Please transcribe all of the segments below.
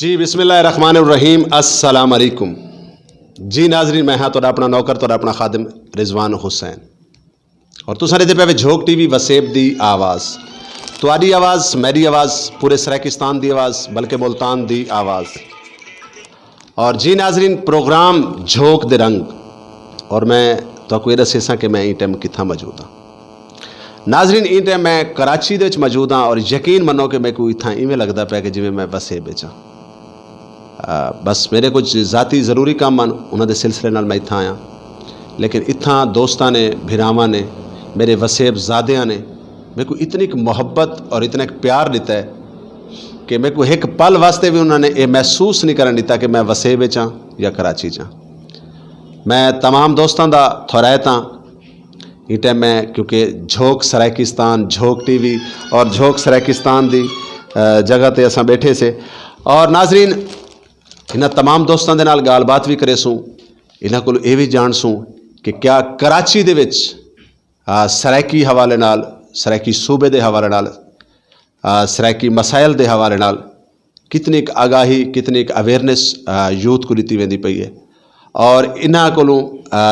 जी बिस्मिल्लाहिर्रहमानिर्रहीम अस्सलाम अलैकुम। जी नाजरीन, मैं हाँ तो अपना नौकर तो अपना खादिम रिजवान हुसैन और तुसां दे पे झोक टीवी वसेब दी आवाज़, तुहाडी आवाज़, मेरी आवाज़, पूरे सराकिस्तान दी आवाज़, बल्कि मुल्तान दी आवाज़। और जी नाजरीन, प्रोग्राम झोक दे रंग और मैं तो ये दसा कि मैं इन टाइम कितना मौजूद हाँ। नाजरीन, इन टाइम मैं कराची दे मौजूद हाँ और यकीन मनो कि मैं कोई इतना इवें लगता पाया कि जिमें मैं वसेब विच हाँ। बस मेरे कुछ ज़ाती ज़रूरी काम उन्होंने सिलसिले नाल मैं इतना आया, लेकिन इतना दोस्तां ने, भिरावां ने, मेरे वसेब ज़ादियाँ ने मेरे को इतनी एक मोहब्बत और इतना एक प्यार दिता है कि मेरे को एक पल वास्ते भी उन्होंने ये महसूस नहीं करन दिता कि मैं वसेब विच हाँ या कराची च हाँ। मैं तमाम दोस्तों का थोरायत हाँ इस टाइम मैं, क्योंकि झोक सराकिस्तान, झोक टीवी और झोक सराकिस्तान की जगह पर असां बैठे से। और नाजरीन, इन्ह तमाम दोस्तों के नाल गालबात भी करे सूँ, इन्हों को ये भी जान सूँ कि क्या कराची दे विच सराइकी हवाले नाल, सराइकी सूबे के हवाले नाल, सराइकी मसाइल के हवाले नाल कितनी एक आगाही, कितनी एक अवेयरनेस यूथ को दी वेंदी पई है। और इन्हों को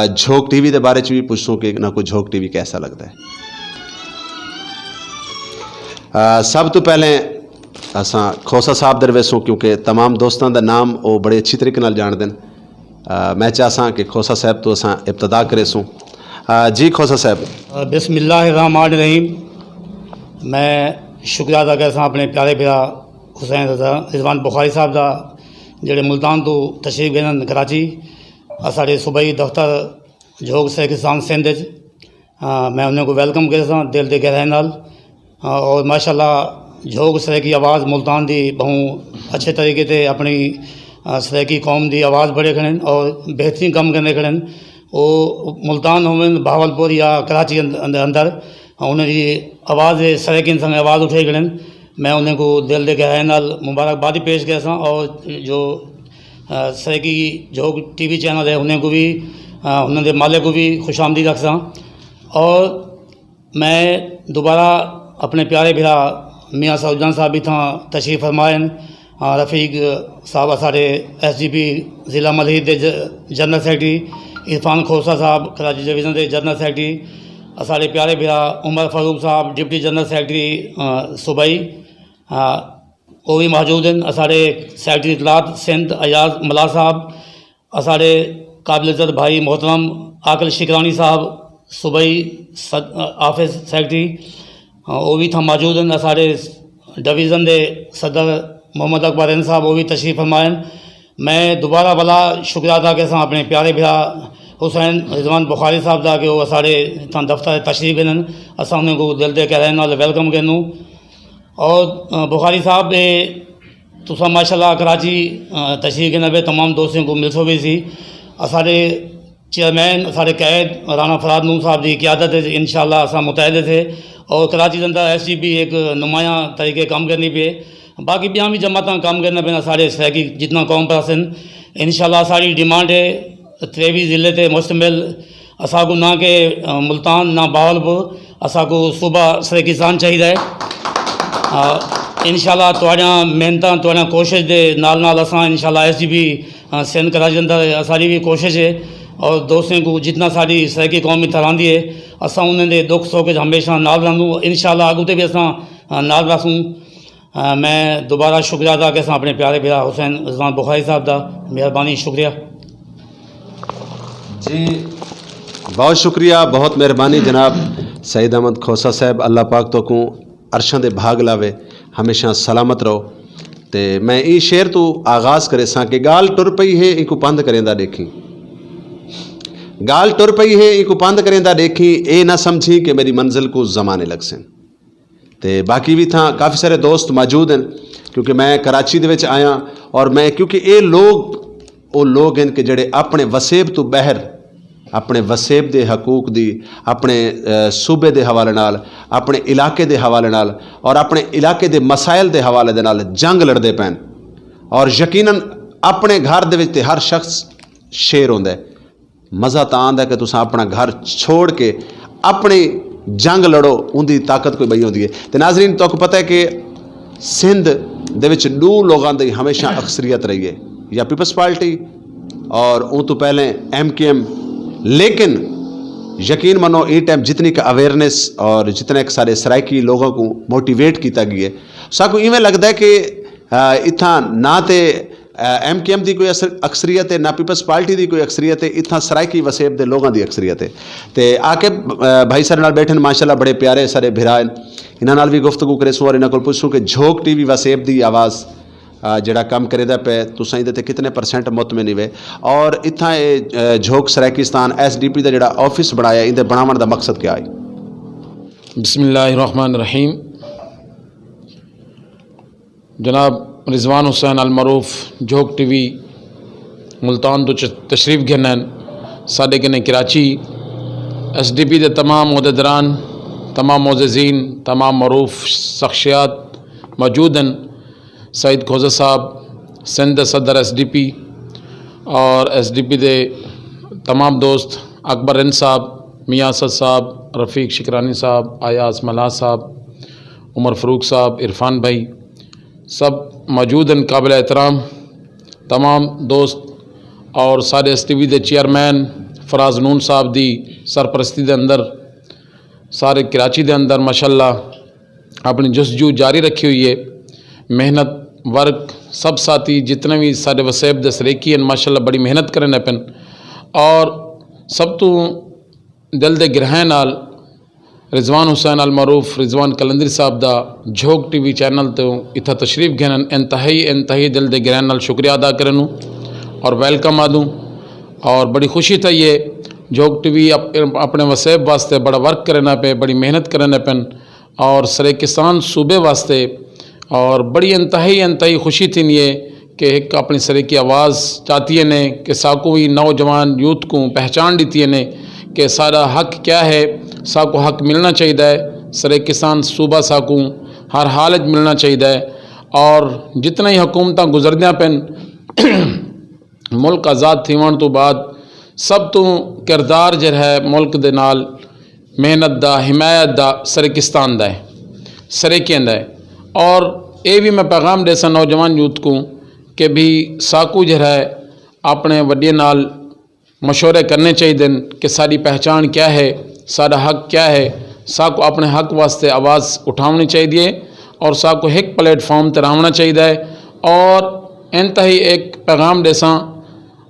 झोक टीवी के बारे भी पूछूँ कि इन्हों को झोक टीवी कैसा लगता है। सब तो पहले असां खोसा साहब दर वेसूँ, क्योंकि तमाम दोस्तों का नाम वो बड़े अच्छी तरीके नाल जान देन। मैं चाहसा कि खोसा साहब तो असां इब्तदा करेसूँ। जी खोसा साहब। बिस्मिल्लाहिर्रहमानिर्रहीम। मैं शुक्रिया अदा करसा अपने प्यारे भरा हुसैन रिजवान बुखारी साहब का, जेडे मुल्तान तो तशरीफ गए कराची साढ़े सूबाई दफ्तर झोक सराकिस्तान सिंध। मैं उन्हें को वेलकम करसा दिल के गहराई नाल। और माशाल्लाह झोक सराइकी आवाज़ मुल्तान की बहुत अच्छे तरीके से अपनी सराइकी कौम की आवाज़ बढ़े खड़े और बेहतरीन कम करने खड़े। वो मुल्तान होवन, बहावलपुर या कराची अंदर उन्हें आवाज़ सराइकी संग आवाज़ उठे खड़े। मैं उन्हें को दिल के गहराई नाल मुबारकबादी पेश करसा और जो सराइकी झोक टीवी चैनल है उन्हें को भी, उन्होंने मालिक को भी खुश आमदीद रखसा। और मैं दोबारा अपने प्यारे भरा मियाँ सऊजान साहब भी था तशरीफ़ फरमायन। रफ़ीक साहब साढ़े SGP ज़िला मलहीद के जनरल सैकटरी, इरफान खोसा साहब कराची डिवीज़न के जनरल सैकटरी, साढ़े प्यारे भरा उमर फारूक साहब डिप्टी जनरल सैकटरी सूबाई वो भी मौजूद हैं। साढ़े सैकटरी इतलात सिंध अयाज मला साहब, साढ़े काबिल इज़्ज़त भाई मोहतरम आकल शिकरानी साहब सूबाई ऑफिस सैकटरी वो भी था मौजूद हैं। साढ़े डिवीज़न के सदर मोहम्मद अकबर साहब वो भी तशरीफ़ फरमायन। मैं दोबारा वाला शुक्रिया अदा करसा अपने प्यारे भरा हुसैन रिजवान बुखारी साहब का कि वो साढ़े दफ्तर तशरीफ़ गए, अस उनको दिल के गहराई नाल वेलकम करनूँ। और बुखारी साहब तुसा माशाल्लाह कराची तशरीफ़ गए पे तमाम दोस्तों को मिलसो भी सी। साढ़े चेयरमैन साढ़े कैद राना फराद नून साहब की क़यादत इंशाअल्लाह अस मुतहद थे और कराची के अंदर SGP एक नुमाया तरीके काम करनी पे, बाकी बिया भी जमात काम करना पैना साढ़े सराइकी जितना कौम परसन। इंशाअल्लाह साड़ी डिमांड है 23 ज़िले ते मुश्तमिल असा को ना के मुल्तान ना बहावलपुर, असा को सूबा सराकिस्तान चाहिए है। इंशाअल्लाह तुहाड़ियां मेहनतां तुहाड़ियां कोशिश दे नाल नाल असा इंशाअल्लाह SGP सिंध कराची अंदर साड़ी भी कोशिश है और दोस्तों को जितना साड़ी सराइकी कौम में तरांदी है असा उन्हें दुख सुख हमेशा नाल रहूँ। इंशाअल्लाह अगू भी असा नाल रसूँ। मैं दोबारा शुक्रिया अदा करसा अपने प्यारे भरा हुसैन रिजवान बुखारी साहब का। मेहरबानी, शुक्रिया जी। बहुत शुक्रिया, बहुत मेहरबानी जनाब सईद अहमद खोसा साहब। अल्लाह पाक तो को अरशां दे भाग लावे, हमेशा सलामत रहो। तो मैं ये शेर तो आगाज़ करे सा कि गाल टुर पई है इनको पंध करेंदा देखी, गाल टुर पई है इनको पंध करेंदा देखी, ए ना समझी कि मेरी मंजिल को ज़माने लग सन। तो बाकी भी था काफ़ी सारे दोस्त मौजूद हैं, क्योंकि मैं कराची दे विच आया और मैं क्योंकि ये लोग वो लोग हैं कि जड़े अपने वसेब तो बहर अपने वसेब के हकूक दी, अपने सूबे के हवाले नाल, अपने इलाके के हवाले नाल और अपने इलाके के मसाइल के हवाले दे नाल जंग लड़ते पैन। और यकीनन अपने घर दे विच हर शख्स शेर होंदा है। मज़ा तो आंदा कि तुस अपना घर छोड़ के अपनी जंग लड़ो, उनकी ताकत कोई बई होती है। तो नाजरीन तो पता है कि सिंध ਦੇ ਵਿੱਚ दो लोगों की हमेशा अक्सरियत रही है, या पीपल्स पार्टी और उन तो पहले MKM। लेकिन यकीन मनो ये टाइम जितनी का अवेयरनेस और जितने एक सारे सराइकी लोगों को मोटिवेट किया गया है, साकू इवें लगता है कि इतना ना तो MKM की कोई अक्सरियत है, ना पीपल्स पार्टी की कोई अक्सरियत है, इतना सराइकी वसेब के लोगों की अक्सरियत है। तो आके भाई सारे नाल बैठे माशाल्लाह बड़े प्यारे सारे भिरा इन्हां नाल भी गुफ्तगू करे सो और इन्हां कोल पुछूं कि झोक TV वसेब की आवाज़ जड़ा काम करेदा पे तुसां इहदे ते कितने % मुतमिन वे, और इत्थां ये झोक सराइकिस्तान SDP का जड़ा ऑफिस बनाया इहदे बनावन दा मकसद क्या है? बिस्मिल्लाहिर्रहमानिर्रहीम। जनाब रिजवान हुसैन अलमरूफ झोक TV मुल्तान तो तशरीफ़ गिनन साडे कने कराची SDP के तमाम उहदेदारान, तमाम मोअज़्ज़िज़ीन, तमाम मरूफ शख्सियात मौजूद हैं। सईद खोजा साहब सिंध सदर SDP और SDP के तमाम दोस्त अकबर रिन साहब, मियाँ असद साहब, रफ़ीक शिकरानी साहब, आयास मल्हा साहब, उमर फ़रूक साहब, इरफान भाई सब मौजूद हैं। काबिल एहतराम तमाम दोस्त और सारे STV के चेयरमैन फराज नून साहब की सरपरस्ती के अंदर सारे कराची के अंदर माशाल्लाह अपनी जस्तजू जारी रखी हुई है। मेहनत वर्क सब साथी जितने भी सारे वसेब दे सरेकी हैं माशाल्लाह बड़ी मेहनत करन अपन, और सब तो दिल दे गिरह नाल रिजवान हुसैन अलमरूफ रिजवान कलंदरी साहब दा झोक TV चैनल तो इतना तशरीफ़ गिनन इंतहाई दिल दे गिरह नाल शुक्रिया अदा करनूँ और वेलकम आदूँ। और बड़ी खुशी था ये झोक TV अपने वसेब वास्ते बड़ा वर्क करना पे, बड़ी मेहनत करना पेन, और सरेकिस्तान सूबे वास्ते और बड़ी इंतहाई खुशी थी ये कि एक अपनी सरे की आवाज़ चाहती है ने कि साकू ही नौजवान यूथ को पहचान दी ने कि सारा हक क्या है, साकू हक मिलना चाहिए, सरेकिस्तान सूबा साकू हर हालत मिलना चाहिए। और जितना ही हुकूमत गुजरदियाँ पेन मुल्क आज़ाद थीवन तो बाद सब तो किरदार जो है मुल्क दे नाल मेहनत दा हिमायत दा सरेकिस्तान दा है, सरेकियन दा है। और ये भी मैं पैगाम दे सा नौजवान यूथ को कि भी साकू जो है अपने वड्डे नाल मशवरे करने चाहिए कि सारी पहचान क्या है, सारा हक क्या है, साकू अपने हक वास्ते आवाज़ उठानी चाहिए और साकू एक प्लेटफॉर्म पर आना चाहिए। और इंतहाई एक पैगाम दे सा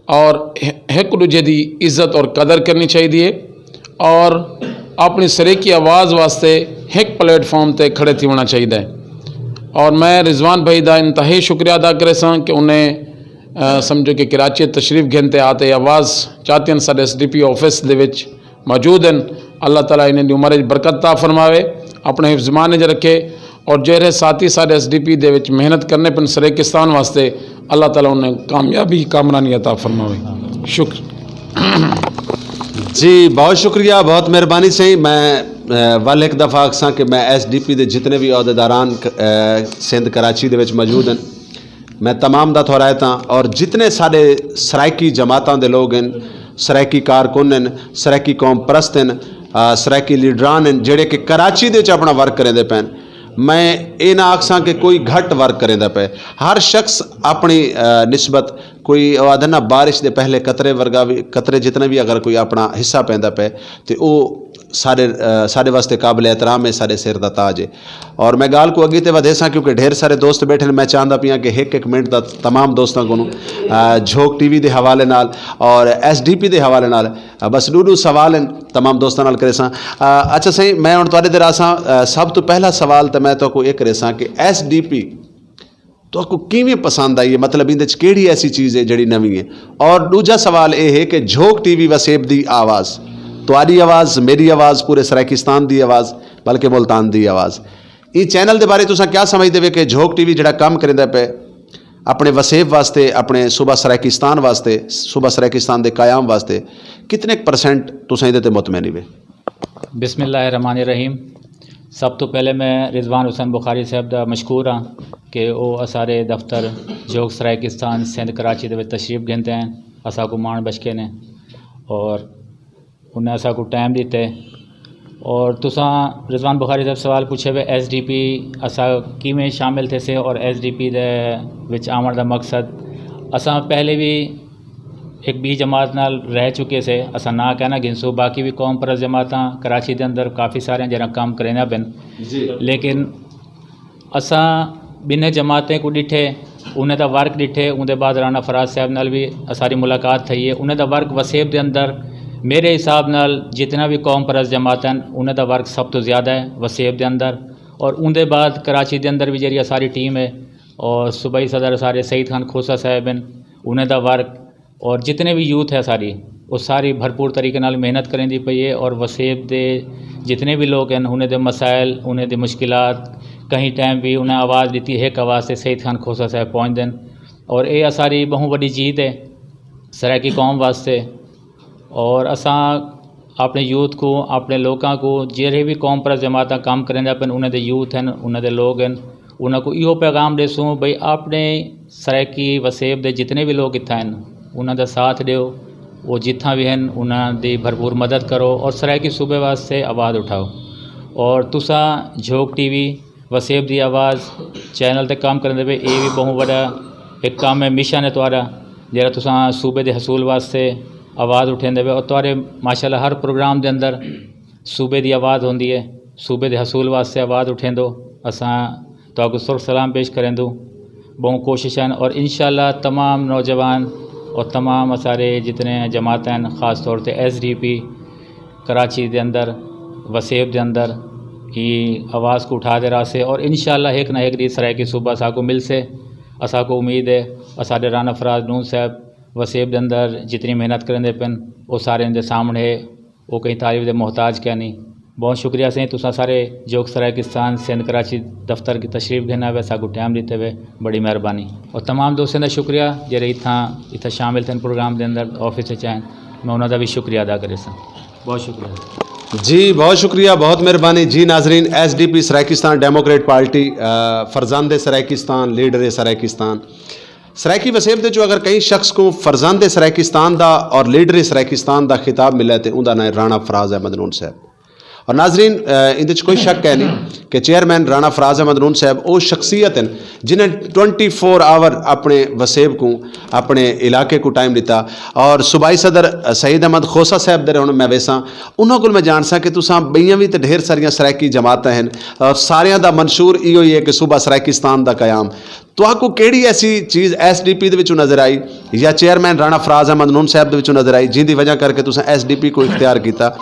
और एक दूजे की इज्जत और कदर करनी चाहिए और अपनी सरे की आवाज़ वास्ते एक प्लेटफॉर्म पर खड़े थी होना चाहिए। और मैं रिजवान भाई का इंतहाई शुक्रिया अदा करे सा कि उन्हें समझो कि कराची तशरीफ़ गिनते आते आवाज़ चाहते हैं सारे SDP ऑफिस दे विच मौजूद हैं। अल्लाह ताला इन्हें दी उम्र बरकत ता फरमावे, अपने हिफ्ज़ च रखे, और जेरे साथी सारे SDP दे विच मेहनत करने पर सरेकिस्तान वास्ते अल्लाह ताला उन्हें कामयाबी कामरानी अता फरमावे। शुक्र जी, बहुत शुक्रिया, बहुत मेहरबानी सही। मैं वाल एक दफ़ा आखसा कि मैं SDP के जितने भी अहदेदारान सिंध कराची दे विच मौजूद हैं, मैं तमाम दा थोरायता, और जितने सारे सराइकी जमातां दे लोग हैं, सराइकी कारकुन हैं, सराइकी कौम परस्त हैं, सराइकी लीडरान हैं जेड़े कि कराची दे अपना वर्क करेंदे पैन, मैं ये ना आखसा कि कोई घट वर्क करेंदा पे। हर शख्स अपनी निस्बत कोई आदे ना बारिश के पहले कतरे वर्गा भी, कतरे जितने भी अगर कोई अपना हिस्सा पैंदा पे तो वो सारे वास्ते काबिल एहतराम है, सारे सिर दा ताज है। और मैं गाल को अगे तो वधे सा क्योंकि ढेर सारे दोस्त बैठे मैं चाहता पिया कि एक मिनट का तमाम दोस्तों को झोक TV के हवाले नाल और SDP के हवाले नाल बस दो सवाल हैं तमाम दोस्तों नाल करे सा। अच्छा सही, मैं हुण तुहाडे ते रासा सब तो पहला सवाल तो मैं तो ये करे सा कि SDP तो आपको किवें पसंद आई है, मतलब इहदे च केड़ी ऐसी चीज़ है जिहड़ी नवीं है। और दूजा सवाल ये है कि झोक TV वसेब दी आवाज़, तुहाडी आवाज़, मेरी आवाज़, पूरे सराइकिस्तान दी आवाज़, बल्कि मुल्तान दी आवाज़, ये चैनल के बारे तुसां क्या समझते हो कि झोक TV जिहड़ा काम करिंदा पे अपने वसेब वास्ते, अपने सूबा सराइकिस्तान वास्ते, सूबा सराइकिस्तान के कायम वास्ते कितने % तुसां इहदे ते मुतमईन वे? बिस्मिल्लाहिर्रहमानिर्रहीम। सब तो पहले मैं रिजवान हुसैन बुखारी साहब का मशकूर हाँ कि वह सारे दफ्तर झोक सराइकिस्तान सिंध कराची दे विच तशरीफ़ गिनते हैं, असा को मान बचके ने, और उन्हें असा को टाइम दिते और तुसां रिजवान बुखारी साहब सवाल पूछे वे SDP असा किमें शामिल थे से और SDP दे विच आवन दा मकसद असा पहले भी एक बी जमात नाल रह चुके से असा ना कहना गिनसू बाकी भी कौम परस जमातां कराची दे अंदर काफ़ी सारे जरा काम करेंदा बिन लेकिन असा बिन्ने जमातें को डिठे उन्हें दा वर्क डिठे उनके बाद राणा फराज साहब नाल भी असारी मुलाकात थी है उन्हें दा वर्क वसेब दे अंदर मेरे हिसाब नाल जितना भी कौम परस जमातन उन्हें दा वर्क सब तो ज़्यादा है वसेब दे अंदर और उनके बाद कराची दे अंदर भी जी सारी टीम है और सूबाई सदर सारे सईद खान खोसा साहब हैं उन्हें दा वर्क और जितने भी यूथ है सारी वो सारी भरपूर तरीके नाल मेहनत करेंदी पई है और वसेब दे जितने भी लोग हैं उन्हें दे मसाइल उन्हें दे मुश्किलात कहीं टाइम भी उन्हें आवाज़ दी एक आवाज़ से सईद खान खोसा साहब पहुँच दें और ये सारी बहुत बड़ी जीत है सराकी कौम वास्ते और असा अपने यूथ को अपने लोगों को जेरे भी कौम पर जमात काम करें अपन उन्हें दे यूथ हैं उन्हें दे लोग हैं उनको इहो पैगाम देसूँ भाई अपने सराकी वसेब दे जितने भी लोग इतना हैं उन्हें दा साथ दियो वो जितना भी हैं उन्हें दी भरपूर मदद करो और सराकी सूबे वास्ते आवाज़ उठाओ और तुसा झोंक TV वसेब दी आवाज़ चैनल ते काम करने दे ये भी बहुत बड़ा एक काम है मिशन है तुहारा जरा तुसा सूबे दे हसूल वास्ते आवाज़ उठेंदे वे और तुहारे माशाल्लाह हर प्रोग्राम दे अंदर सूबे दी आवाज़ होंदी है सूबे दे हसूल वास्ते आवाज़ उठेंदो असां तुहाको सुर सलाम पेश करेंदो बहुत कोशिश हैं और इंशाल्लाह तमाम नौजवान और तमाम सारे जितने जमात हैं ख़ास तौर पे SDP कराची दे अंदर वसेब दे अंदर ही आवाज़ को उठा दे रहा से और इंशाल्लाह एक ना एक दी सराकी सूबा असा को मिल से असा को उम्मीद है असाडे राना फराज नून साहब वसेब दे अंदर जितनी मेहनत करेंदे पेन वो सारे इनके सामने है वो कहीं तारीफ दे मोहताज क्या नहीं बहुत शुक्रिया से तुसा सारे जोक सराकिस्तान सिंध कराची दफ्तर की तशरीफ़ घेना वे साकू टाइम देते हुए बड़ी मेहरबानी और तमाम दोस्तों का शुक्रिया जेरे इतना शामिल थे प्रोग्राम के अंदर ऑफिस चाहें मैं उन्होंने भी शुक्रिया अदा करे सा बहुत शुक्रिया जी बहुत शुक्रिया बहुत मेहरबानी जी नाजरीन SDP सराकिस्तान डेमोक्रेट पार्टी फरजांद सराकिस्तान लीडर सराकिस्तान सराकी वसेब दे जो अगर कई शख्स को फरजांद सराकिस्तान दा और लीडर सराकिस्तान दा खिताब मिला तो उनका नाम राणा फराज अहमद नून साहब और नाजरीन इंदे कोई शक है नहीं कि चेयरमैन राणा फराज अहमद नून साहब वो शख्सियत हैं जिन्हें 24 आवर अपने वसेब को अपने इलाके को टाइम दिता और सूबाई सदर सईद अहमद खोसा साहब दे मैं वेसा उन्होंने को मैं जान सा कि तुसा बईयां भी तो ढेर सारिया सराकी जमातें हैं और सारिया दा मंशूर इहो ही है कि सूबा सराकिस्तान दा कयाम तो आपको केड़ी ऐसी चीज़ SDP दे विचों नज़र आई या चेयरमैन राणा फराज अहमद नून साहब दे विचों नज़र आई जिंदी वजह करके तुसा SDP को इख्तियार किया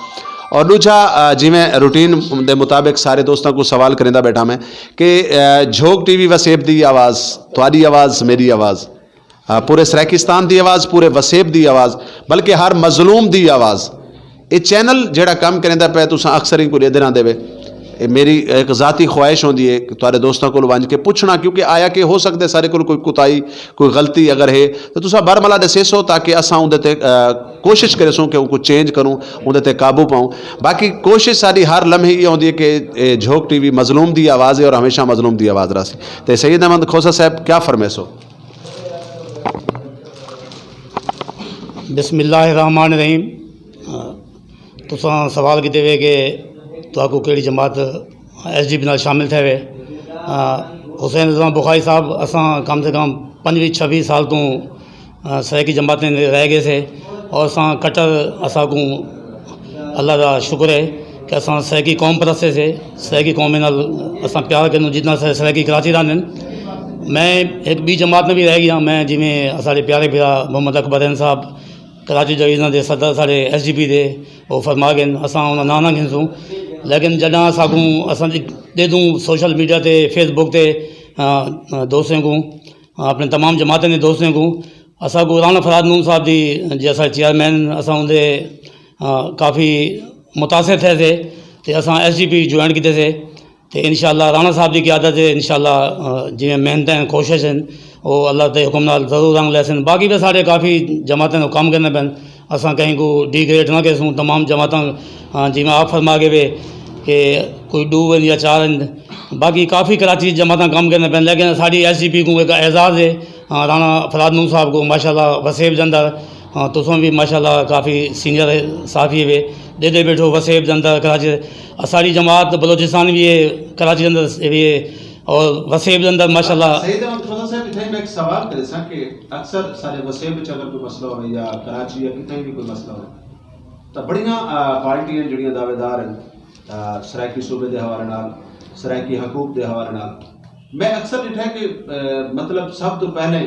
और दूजा जिमें रूटीन के मुताबिक सारे दोस्तों को सवाल करेंदा बैठा मैं कि झोंक TV वसेब दी आवाज़ तुहाडी आवाज़ मेरी आवाज़ पूरे सराकिस्तान दी आवाज़ पूरे वसेब दी आवाज़ बल्कि हर मजलूम दी आवाज़ ये चैनल जेड़ा काम करेंदा पे तुसा अक्सर ही को लेदे देवे मेरी एक ज़ाती ख्वाहिश होती है कि तुहारे दोस्तों को वंज के पूछना क्योंकि आया कि हो सकते सारे को कोई कुताई कोई गलती अगर है तो तुसा बरमला दसेसो ताकि असा उनते कोशिश करें कि कुछ चेंज करूँ उनते काबू पाऊँ बाकी कोशिश सारी हर लम्हे ये होती है कि झोंक TV मजलूम दी आवाज़ है और हमेशा मजलूम दी आवाज़ रहा तो सईद अहमद खोसा साहब क्या फरमेसो बिस्मिल्लाहिर्रहमानिर्रहीम तुसा सवाल किते वे कि तो केड़ी जमात SDP नाल शामिल थे वे हुसैन रिजवान बुखारी साहब असा कम से कम 25-26 साल तो सराकी जमातें रह गए से और असा कट्टर असा को अल्लाह का शुक्र है कि असा सराकी कौम परस्ते से सराकी कौम नाल असा प्यार करूँ जितना सराकी कराची रहने मैं एक बी जमात में भी रह गया मैं जिमें साढ़े प्यारे भरा मोहम्मद अकबर साहब कराची डिवीजन के सदर साढ़े SDP दे वो फरमा गए असा उन्हें नाना घिनसूँ लेकिन जॾहिं असांखूं असां दे दूँ सोशल मीडिया ते फेसबुक ते दोस्तों को अपने तमाम जमातनि जे दोस्तों को असांखूं राणा फराज नून साहब जी जे असां चेयरमैन असां उनते काफ़ी मुतासिर थियासीं ते असां SDP ज्वाइन कीतेसीं ते इंशाअल्लाह राणा साहब की क़यादत ते इंशाअल्लाह जिवें मेहनत आहिनि कोशिश आहिनि वो अल्लाह के हुक्म नाल ज़रूर रंग लैसन बाकी भी साढ़े काफ़ी जमातें को कम करने पैन असां कहीं को डिग्रेड न करें तमाम जमातां जिवें आप फरमा के वे कि कोई 2 या 4 बाकी काफ़ी कराची जमातां कम करने पैन लेकिन साड़ी SDP को एक एजाज़ है राणा फराज नून साहब को माशाल्लाह वसेब के अंदर हाँ तुम भी माशाल्लाह काफ़ी सीनियर साफ़ी वे दे बैठो वसेब के अंदर कराची असाड़ी जमात बलोचिस्तान भी है कराची के अंदर भी है और वसेब के अंदर माशाल्लाह। सही तो मतलब साहब इथे मैं एक सवाल करे सा कि अक्सर सारे वसेब में अगर कोई मसला हो या कराची या किथे भी कोई मसला हो तो बड़ियां पार्टियां जड़ियां दावेदार हैं सराइकी सूबे के हवाले नाल सराइकी हकूक के हवाले नाल मैं अक्सर डिठा कि मतलब सब तो पहले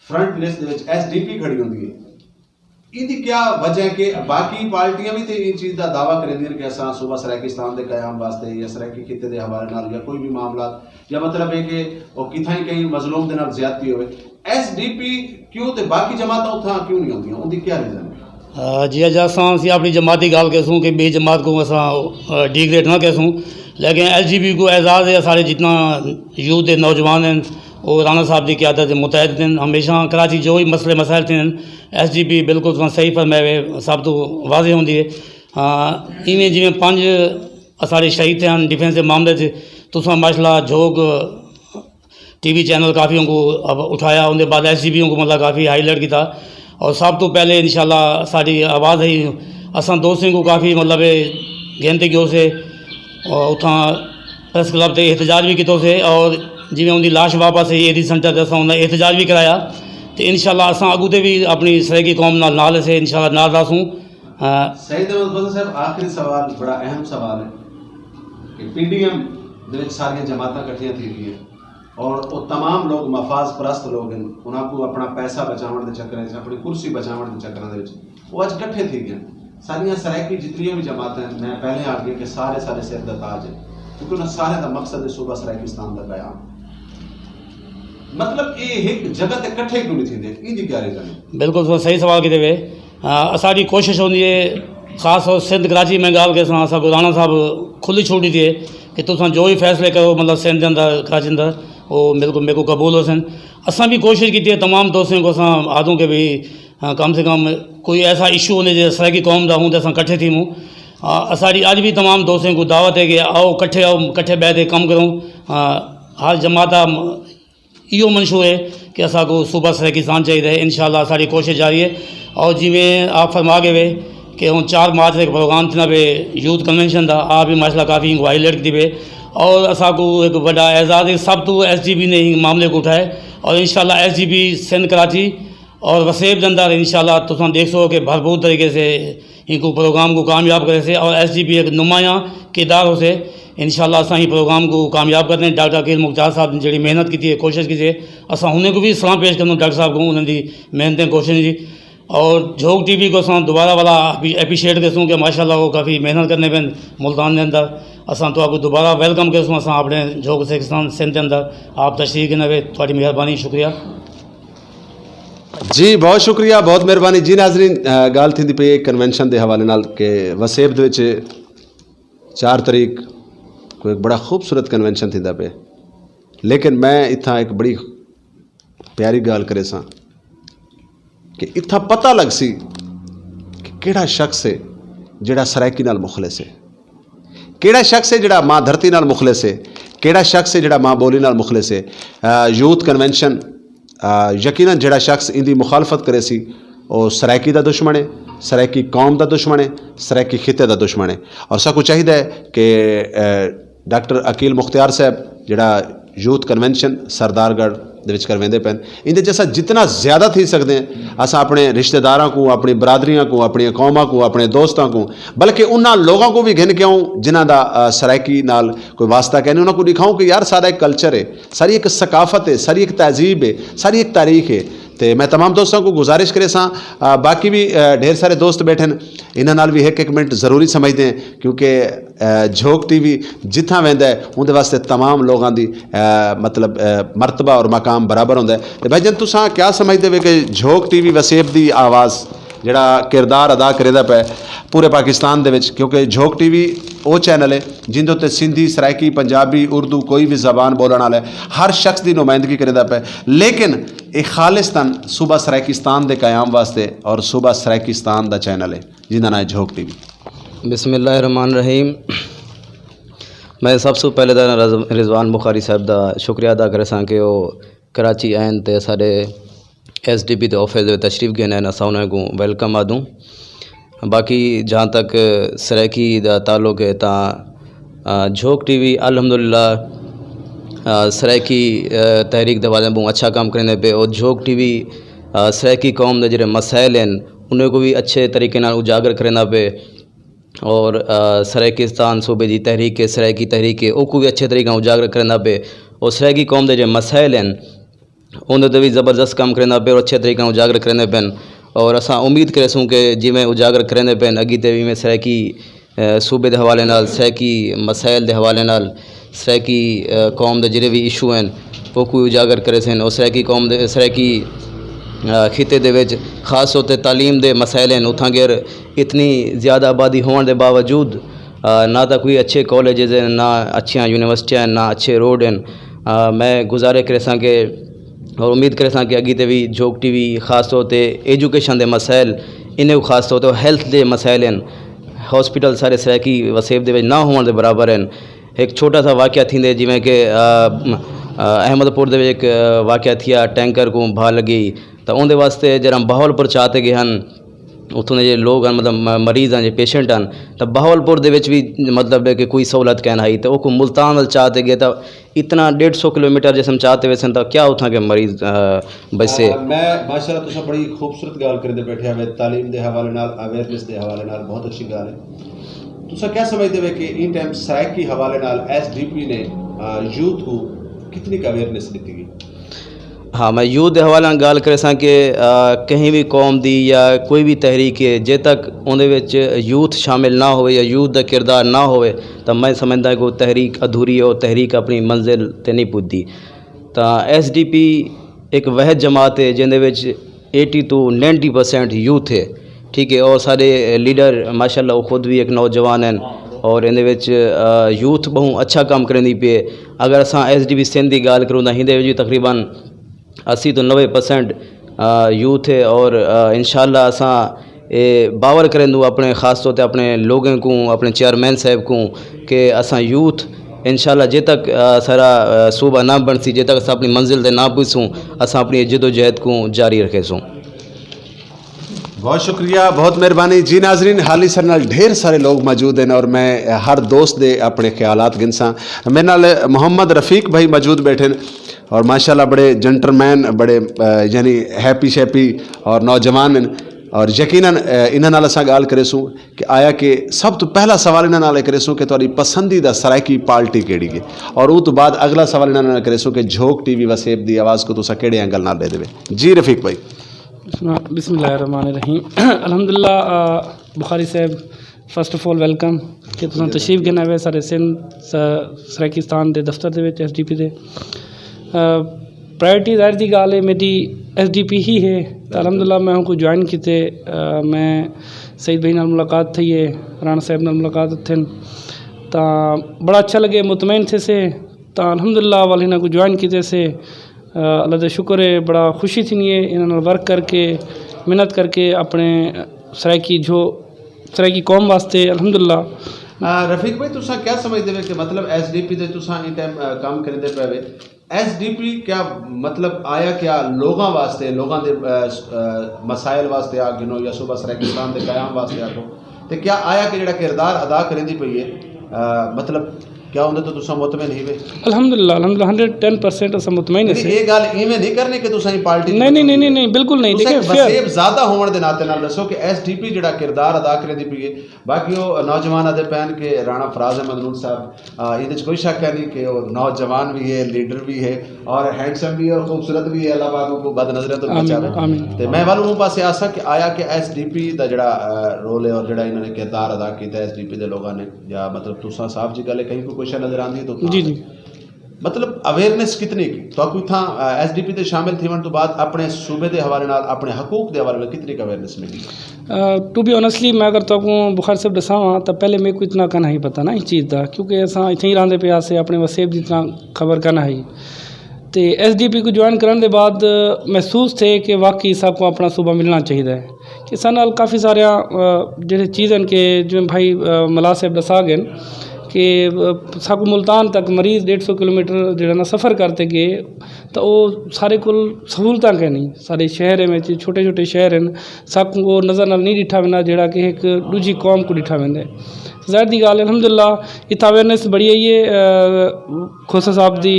फ्रंट लिस्ट दे विच एसडीपी खड़ी होंदी है इहदी क्या वजह है कि बाकी पार्टियां भी तो इन चीज़ का दावा करेंदियां कि असां सूबा सराइकिस्तान के क्याम वास्ते या सराइकी खिते के हवाले नाल या कोई भी मामला या मतलब है कि वो किथां कहीं मजलूम के नाल ज्यादती होवे एसडीपी क्यों ते बाकी जमातां उठां क्यों नहीं होंदियां उनकी क्या रीजन है? जी अज असी अपनी जमात की गाल कहसूँ कि बी जमात को अस डिग्रेड ना कहसूँ लेकिन एसडीपी को एजाज़ है सारे जितना यूथ के नौजवान हैं वो राना साहब की क्यादत मुतहद हैं हमेशा कराची जो भी मसले मसाइल थे एसडीपी बिल्कुल सही फरमाए सब तो वाजे होंगी है इवें जिमें 5 असाड़े शहीद थे डिफेंस के मामले से तुम माशाल्लाह जोग टीवी चैनल काफ़ी उनको अब उठाया उनके बाद एसडीपी को मतलब काफ़ी हाईलाइट किया और सब तो पहले इंशाल्लाह साड़ी आवाज़ ही असा दोस्तों को काफ़ी मतलब गिनती की से और उतना प्रेस क्लब से एहतजाज भी किया से और जिमें उनकी लाश वापस एडी सेंटर से उन्हें एहतजाज भी कराया तो इंशाल्लाह असा अगू भी अपनी सराइकी कौम नाल से इंशाल्लाह नाल रासूँ। सही तो साहब आखिरी सवाल बड़ा अहम सवाल है कि पीडीएम दे विच सारियां जमातां इकट्ठियां थी गई और वो तमाम लोग मफाज परस्त लोग हैं उन्होंने अपना पैसा बचाने के चक्कर अपनी कुर्सी बचाने के चक्कर वो अज इकट्ठे थी गए सारियां सराइकी जितनी भी जमातें मैं पहले आ गया कि सारे सारे सिर दा ताज है क्योंकि उन्हें सारे का मकसद है सूबा सराइकिस्तान का क्याम मतलब ये एक जगह ते इकट्ठे क्यों नहीं थींदे इनकी क्या रीजन है? बिल्कुल सही सवाल किए वे असाड़ी कोशिश होंदी है खास और सिंध कराची में गाल के असां राणा साहब खुली छूट दी है कि तुम जो भी फैसले करो मतलब सिंध के अंदर कराची अंदर वो बिल्कुल मेरे को कबूल हो सन असा भी कोशिश की है तमाम दोस्तों को असा आदूँ के भी कम से कम कोई ऐसा इशू होने जो सराइकी कौम का हूँ तो अस कट्ठे थी मूँ असाड़ी अज भी तमाम दोस्तों को दावत है कि आओ कट्ठे बैठ के कम करूँ हर जमात यो मंशूर है कि असा को सूबा सराइकिस्तान चाहिए इंशाल्लाह साड़ी कोशिश जारी है और जिमें आप फरमा गए वे कि हम 4 मार्च एक प्रोग्राम थी ना वे यूथ कन्वेंशन था आप भी माशाल्लाह काफ़ी इंक्वायरी लेट थी वे और असा को एक बड़ा एजाज़ है सब तो एसडीपी ने ही मामले को उठाए और इंशाल्लाह एसडीपी सिंध कराची और वसेब के अंदर इंशाल्लाह तुम देख सो कि भरपूर तरीके से इनको प्रोग्राम को कामयाब करे से और एसडीपी एक नुमाया किरदार हो से इंशाल्लाह असा ही प्रोग्राम को कामयाब करते हैं। डॉक्टर अकील मुख्तार साहब जी मेहनत की है कोशिश की असा उन्हें को भी सलाम पेश करना डॉक्टर साहब को उन्होंने मेहनतें कोशिश जी और झोंक टीवी को असा दोबारा वाला एप्रीशिएट करसूँ कि माशाल्लाह वो काफ़ी मेहनत करने पे मुल्तान के अंदर असा तो आपको दोबारा वेलकम करसूँ असा अपने झोंक सराइकिस्तान सिंध के अंदर आप तशरीफ करने वे थोड़ी मेहरबानी शुक्रिया जी बहुत शुक्रिया बहुत मेहरबानी जी नाजरीन गाल थी पई कन्वेंशन के हवाले नाल के वसेब दे विच 4 तारीख को एक बड़ा खूबसूरत कन्वेंशन थींदा पे लेकिन मैं इत्थां एक बड़ी प्यारी गाल करे सा कि इत्थां पता लग सी कि केड़ा शख्स है जिहड़ा सराइकी नाल मुखलिस है केड़ा शख्स है जिहड़ा माँ धरती नाल मुखलिस है केड़ा शख्स है जिहड़ा माँ बोली नाल मुखलिस है यूथ कन्वेंशन यकीनन जिहड़ा शख्स इंदी मुखालफत करे सी वो सराइकी का दुश्मन है सराइकी कौम का दुश्मन है सराइकी खिते का दुश्मन है और सबको चाहिए कि डॉक्टर अकील मुख्तार साहब जिहड़ा यूथ कन्वेंशन सरदारगढ़ दे करवेंदे पैन इंदे जैसा जितना ज़्यादा थी सकते हैं अस अपने रिश्तेदारों को अपनी बरादरियों को अपनी कौमां को अपने दोस्तों को बल्कि उन्होंने लोगों को भी गिन के आऊँ जिन्हों का सराइकी नाल कोई वास्ता कहने उन्होंने को दिखाऊँ कि यार सारा एक कल्चर है सारी एक सकाफत है सारी एक तहजीब है सारी एक तारीख है तो मैं तमाम दोस्तों को गुजारिश करे सा बाकी भी ढेर सारे दोस्त बैठे इन्होंने नाल भी एक मिनट ज़रूरी समझते हैं क्योंकि झोंक टीवी जिथा वेंदा है उनके वास्ते तमाम लोगों की मतलब मरतबा और मकाम बराबर होंदा है तो भाई जन तुसां क्या समझते हो कि झोंक टीवी वसेब की आवाज़ जिहड़ा किरदार अदा करेदा पे पूरे पाकिस्तान दे विच क्योंकि झोंक टीवी वो चैनल है जिंदे उत्ते सिंधी सराइकी पंजाबी उर्दू कोई भी ज़बान बोलने वाला है हर शख्स की नुमाइंदगी करेदा पे लेकिन एक खालिस्तान सूबा सराइकिस्तान के क़याम वास्ते और सूबा सराइकिस्तान का चैनल है जिंदा नाम है झोंक टीवी। बिस्मिल्लाहिर्रहमानिर्रहीम मैं सबसे पहले रिजवान बुखारी साहब का शुक्रिया अदा करे सा कि वो कराची आन तो साढ़े SDP के ऑफिस में तशरीफ़ गए हैं, असां उन्हें को वेलकम आदूँ। बाकी जहाँ तक सराइकी दा ताल्लुक़ है तां झोंक TV अल्हम्दुलिल्लाह सराइकी तहरीक के हवाले बहुत अच्छा काम करेंदे पे और झोंक TV सराइकी कौम के जो मसाइल हैं उन्हें को भी अच्छे तरीके नाल उजागर करेंदा पे और सराइकिस्तान सूबे की तहरीक सराइकी तहरीक को भी अच्छे तरीके उजागर करेंदा पे और सराइकी कौम के जो मसाइल हैं उन्हें भी ज़बरदस्त काम करेंदा पे और अच्छे तरीके उजागर करेंदे पेन और असां उम्मीद करेसूँ कि जिमें उजागर करेंदे पेन अगीते भी में सराइकी सूबे के हवाले नाल सराइकी मसाइल के हवाले नाल सराइकी कौम के जिहड़े भी इशू हैं वो कोई उजागर करे सन और सराइकी कौम दे सराइकी खिते दे विच खास तौर ते तालीम दे मसाइल हैं उत्थां गेर इतनी ज़्यादा आबादी होने के बावजूद ना तो कोई अच्छे कॉलेजेस हैं ना अच्छियाँ यूनिवर्सिटियाँ हैं ना अच्छे रोड हैं। मैं गुजारे करे कि और उम्मीद करे कि अगीते भी झोंक TV खास तौर ते एजुकेशन के मसाइल इन्हें खास तौर ते हेल्थ के मसाइल हैं हॉस्पिटल सारे सराइकी वसेब दे विच ना होने के बराबर हैं। एक छोटा सा वाक़या थींदे जिमें कि अहमदपुर दे विच एक वाक़या थिया टैंकर को भा लगी तो उनके वास्ते जरा बहावलपुर चाहते गए हैं उतों के लोग हैं मतलब मरीज़ हैं जो पेशेंट हैं तो बहावलपुर दे विच भी मतलब कि कोई सहूलत कहना आई तो वो मुल्तान वाल चाहते गए तो इतना 150 किलोमीटर जिसम चाहते वैसे तो क्या उतना के मरीज़ बसे। मैं माशाल्लाह तुसा बड़ी खूबसूरत गाल करदे बैठे हुए तालीम के हवाले नाल अवेयरनेस के हवाले नाल बहुत अच्छी गाल है। तुसा क्या समझते हो कि इन टाइम सराइकी हवाले नाल SDP ने यूथ को कितनी अवेयरनेस दी गई? हाँ मैं यूथ के हवाले नाल गाल करे कि कहीं भी कौम दी या कोई भी तहरीक है जे तक उहदे विच यूथ शामिल ना हो या यूथ का किरदार ना हो तो मैं समझदा कि तहरीक अधूरी है और तहरीक अपनी मंजिल ते नहीं पुजदी। तो SDP एक वह जमात है जिंदे विच 80 to 90% यूथ है, ठीक है, और सारे लीडर माशाल्लाह वो खुद भी एक नौजवान हैं और इन यूथ बहुत अच्छा काम करेंदी पे। अगर असां SDP सिंध की गाल करूँ तो हिंदे विच तकरीबन 80 to 90% यूथ है और इंशाल्लाह असां बावर करेंदू अपने ख़ास तौर पर अपने लोगों को अपने चेयरमैन साहब को कि असां यूथ इंशाल्लाह जे तक सारा सूबा ना बनसी जे तक असां अपनी मंजिल ते ना पुजसूं असां अपनी जदोजहद को जारी रखेसूं। बहुत शुक्रिया, बहुत मेहरबानी जी। नाजरीन हाली सर नाल ढेर सारे लोग मौजूद हैं और मैं हर दोस्त दे अपने ख्यालात गिनसा। मेरे नाल मोहम्मद रफ़ीक भाई मौजूद बैठे और माशाल्लाह बड़े जेंटलमैन बड़े यानी हैप्पी शैप्पी और नौजवान हैं और यकीनन इन्हां नाल असां गाल करेसूं कि आया कि सब तो पहला सवाल इन्हां नाल करेसूं कि तुहाडी पसंदीदा सराइकी पार्टी केड़ी है और उस तो बाद अगला सवाल इन्हां नाल करेसूं कि झोंक TV वसेब दी आवाज़ को तुसां केड़े एंगल नाल दे देवे। जी रफ़ीक भाई। बिस्मिल्लाहिर्रहमानिर्रहीम। अल्हम्दुलिल्लाह बुखारी साहब फर्स्ट ऑफ ऑल वेलकम कि तुसां तशरीफ गिना हुए सारे सिंध सराइकिस्तान के दफ्तर दे विच SDP दे। प्रायोरिटी ज़ाहिर दी गाल है मेरी SDP ही है तो अल्हम्दुलिल्लाह मैं उनको ज्वाइन किते। मैं सईद भाई नाल मुलाकात थी है, राणा साहब नाल मुलाकात थे तो बड़ा अच्छा लगे मुतमईन थे से तो अल्हम्दुलिल्लाह वाले इन्हों को ज्वाइन किते से अल्लाह का शुक्र है। बड़ा खुशी थी है इन्होंने वर्क करके मेहनत करके अपने सराइकी कौम वास्ते अल्हम्दुलिल्लाह। रफ़ीक भाई तुसा क्या समझते हो कि मतलब SDP दे तुसा इन टाइम काम करते पे SDP क्या मतलब आया क्या लोगों वास्ते लोगों दे मसाइल वास्ते आ गिनो या सूबा सराइकिस्तान के कायम वास्ते आखो तो क्या आया कि जिहड़ा किरदार अदा करेंदी पई है मतलब क्या उन्हें तो तुसा मुतमईन ही वे? अल्हम्दुलिल्लाह 110% असा मुतमईन है। ये गाल इवें नहीं करनी कि तुसा पार्टी नहीं बिल्कुल नहीं। देखिए वसेब ज़्यादा होने के नाते नाल दसो कि SDP जिहड़ा किरदार अदा करेंदी पई है। बाकी वो नौजवान आदे पैन के राणा फराज अहमद नून साहब ये कोई शक है नहीं कि वो नौजवान भी है, लीडर भी है और हैंडसम भी है और खूबसूरत भी है। अल्लाह पाक को बदनजर तो बचावे। तो मैं वालों पास आसा कि आया कि SDP का जिहड़ा रोल है और जिहड़ा इन्होंने किरदार अदा किया SDP के लोगों ने या मतलब तुसा साहब जी गल कहीं कोई नजर आती है तो जी मतलब अवेयरनेस कितनी की तो कोई था SDP ते शामिल थी तो बाद अपने सूबे के हवाले नाल अपने हकूक के हवाले कितनी अवेयरनेस मिली? टू बी ऑनेस्टली मैं अगर तो बुखार साहब दसावां तो पहले मेरे को इतना कहना ही पता ना इस चीज़ का क्योंकि असां इत्थे ही रहिंदे पे आसे अपने वसेब की इतना खबर कहना है तो SDP को ज्वाइन करने के बाद महसूस थे कि वाकई सबको अपना सूबा मिलना चाहिए कि सन काफ़ी सारे जो चीज़ हैं कि जिवें भाई मला साहब दसा गए कि साकू मुल्तान तक मरीज़ 150 किलोमीटर जेह्ड़ा ना सफ़र करते गए तो वो सारे कोल सहूलतां कै नहीं, सारे शहर में छोटे छोटे शहर हैं, साकू वो नज़र नाल नहीं डिठा वेंदा जेह्ड़ा कि एक दूजी कौम को डिठा वेंदा है। ज़ाहिर दी गल अल्हम्दुलिल्लाह इत्थै अवेयरनेस बड़ी आई है खोसा साहब दी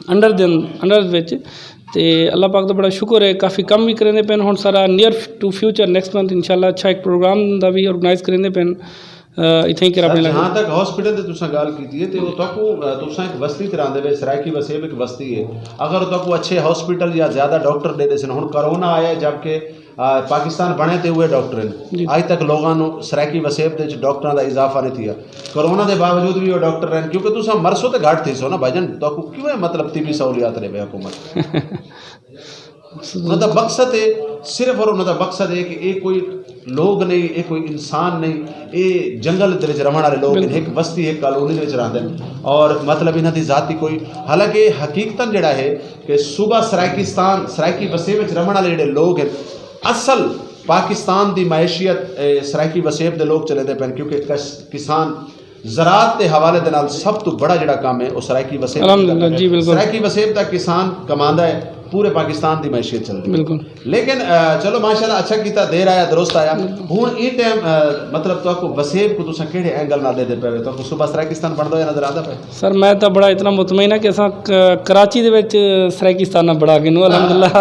अंडर विच ते अल्लाह पाक दा बड़ा शुक्र है, काफ़ी कम भी करेंदे पेन। हुण सारा near to future next month इंशाल्लाह अच्छा एक प्रोग्राम दा भी ऑर्गेनाइज करेंदे पेन इत्थें कि अपने जहाँ तक हॉस्पिटल की तुसां गल कीती है तो तुसां एक बस्ती च रहिंदे वे, सरायकी वसेब एक बस्ती है, अगर तुहाकू अच्छे हॉस्पिटल या ज़्यादा डॉक्टर दे दे सन। हुण कोरोना आया जबकि पाकिस्तान बने तो हुए डॉक्टर हैं, अज तक लोगों को सरायकी वसेब के डॉक्टरों का इजाफा नहीं किया। कोरोना के बावजूद भी वो डॉक्टर हैं, क्योंकि तुम मरसो तो घट थी सो ना भाईजान, तो क्यों मतलब तिबी सहूलियात ले हुकूमत उनका मकसद है सिर्फ, और उनका मकसद है कि ये कोई लोग नहीं, ये कोई इंसान नहीं, ये जंगल के रहने वाले लोग, एक बस्ती एक कॉलोनी रहते हैं और मतलब इन्हों की जाति कोई, हालांकि हकीकतन जड़ा है कि सूबा सरायकिस्तान सरायकी वसेब रहने वाले जोड़े लोग हैं, असल पाकिस्तान की मैशियत सरायकी वसेब के लोग चलते पे, क्योंकि किसान ज़रात के हवाले के नाल सब तो बड़ा जड़ा काम है वो सरायकी वसेब, सरायकी वसेब का किसान कमांदा है, पूरे पाकिस्तान की मैशियत चलती है। लेकिन चलो माशाल्लाह अच्छा किया, देर आया दुरुस्त आया। हुण ये टाइम मतलब तो वसेब को तुसां किहड़े एंगल नाल देते पे, तो सुबह सरायकिस्तान बनदा नजर आता पे? सर मैं तो बड़ा इतना मुतमईन है कि असां कराची दे विच सरायकिस्तान बड़ा गिनू अल्हम्दुलिल्लाह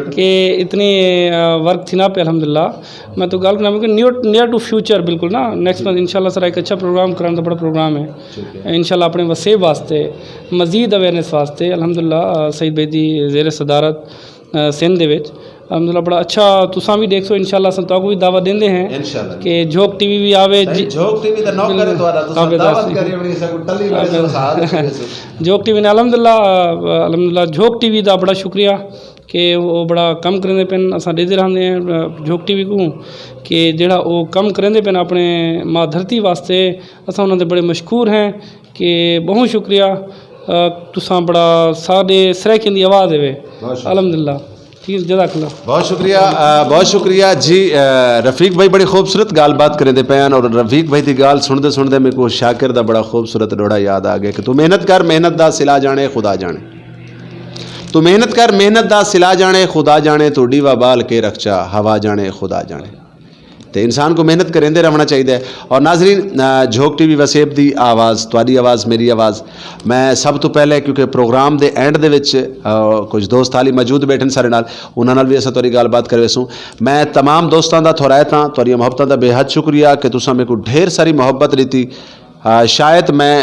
कि इतनी वर्क थी ना पे अल्हम्दुलिल्लाह। मैं तो गल करना कि नियर टू फ्यूचर बिल्कुल ना नेक्स्ट मंथ इंशाल्लाह सर एक अच्छा प्रोग्राम कराने का बड़ा प्रोग्राम है इंशाल्लाह अपने वसेब वास्ते, मजीद अवेयरनेस वास्ते अल्हम्दुलिल्लाह सईद भाई दी ज़ेर सदारत सिंध दे विच अल्हम्दुलिल्लाह बड़ा अच्छा तुसां भी देखो इंशाल्लाह असां तुहानू भी दावत देंदे हैं कि झोंक टीवी भी आवे, झोंक टीवी दा नौकर है तुहाडा, तुसां दावत करी बड़ी सकू टल्ली बड़े साथ झोंक टीवी ने अल्हम्दुलिल्लाह झोंक टीवी दा बड़ा शुक्रिया कि वो बड़ा कम करेंदे पेन, असां देते रहंदे हैं झोंक टीवी को कि जेड़ा वो कम करेंदे पेन अपने माँ धरती वास्ते, असां उन्हां दे बड़े मशकूर हैं कि बहुत शुक्रिया तुसां बड़ा साडे सरायकिन दी आवाज़ देवे अल्हम्दुलिल्लाह। ठीक है, जज़ाकल्लाह, बहुत शुक्रिया जी। रफ़ीक भाई बड़ी खूबसूरत गाल बात करें दे पैन, और रफ़ीक भाई की गाल सुनते सुनते मेरे को शाकिर दा बड़ा खूबसूरत डोड़ा याद आ गया कि तू मेहनत कर, मेहनत दा सिला जाने खुदा जाने, तू मेहनत कर, मेहनत दा सिला जाने खुदा जाने, तू डीवा बाल के रखचा हवा जाने खुदा जाने। तो इंसान को मेहनत करेंदे रहना चाहिए। और नाजरीन झोंक टीवी वसेब दी आवाज़, तुहाडी आवाज़ मेरी आवाज़, मैं सब तो पहले क्योंकि प्रोग्राम दे एंड दे विच कुछ दोस्त हाली मौजूद बैठे सारे नाल, उन्हां नाल भी असां तुहाडी गलबात करे सूं। मैं तमाम दोस्तां दा थोरायत हां, तुहाडी मुहब्बतां दा बेहद शुक्रिया कि तुसां मेरे को ढेर सारी मुहब्बत दी। शायद मैं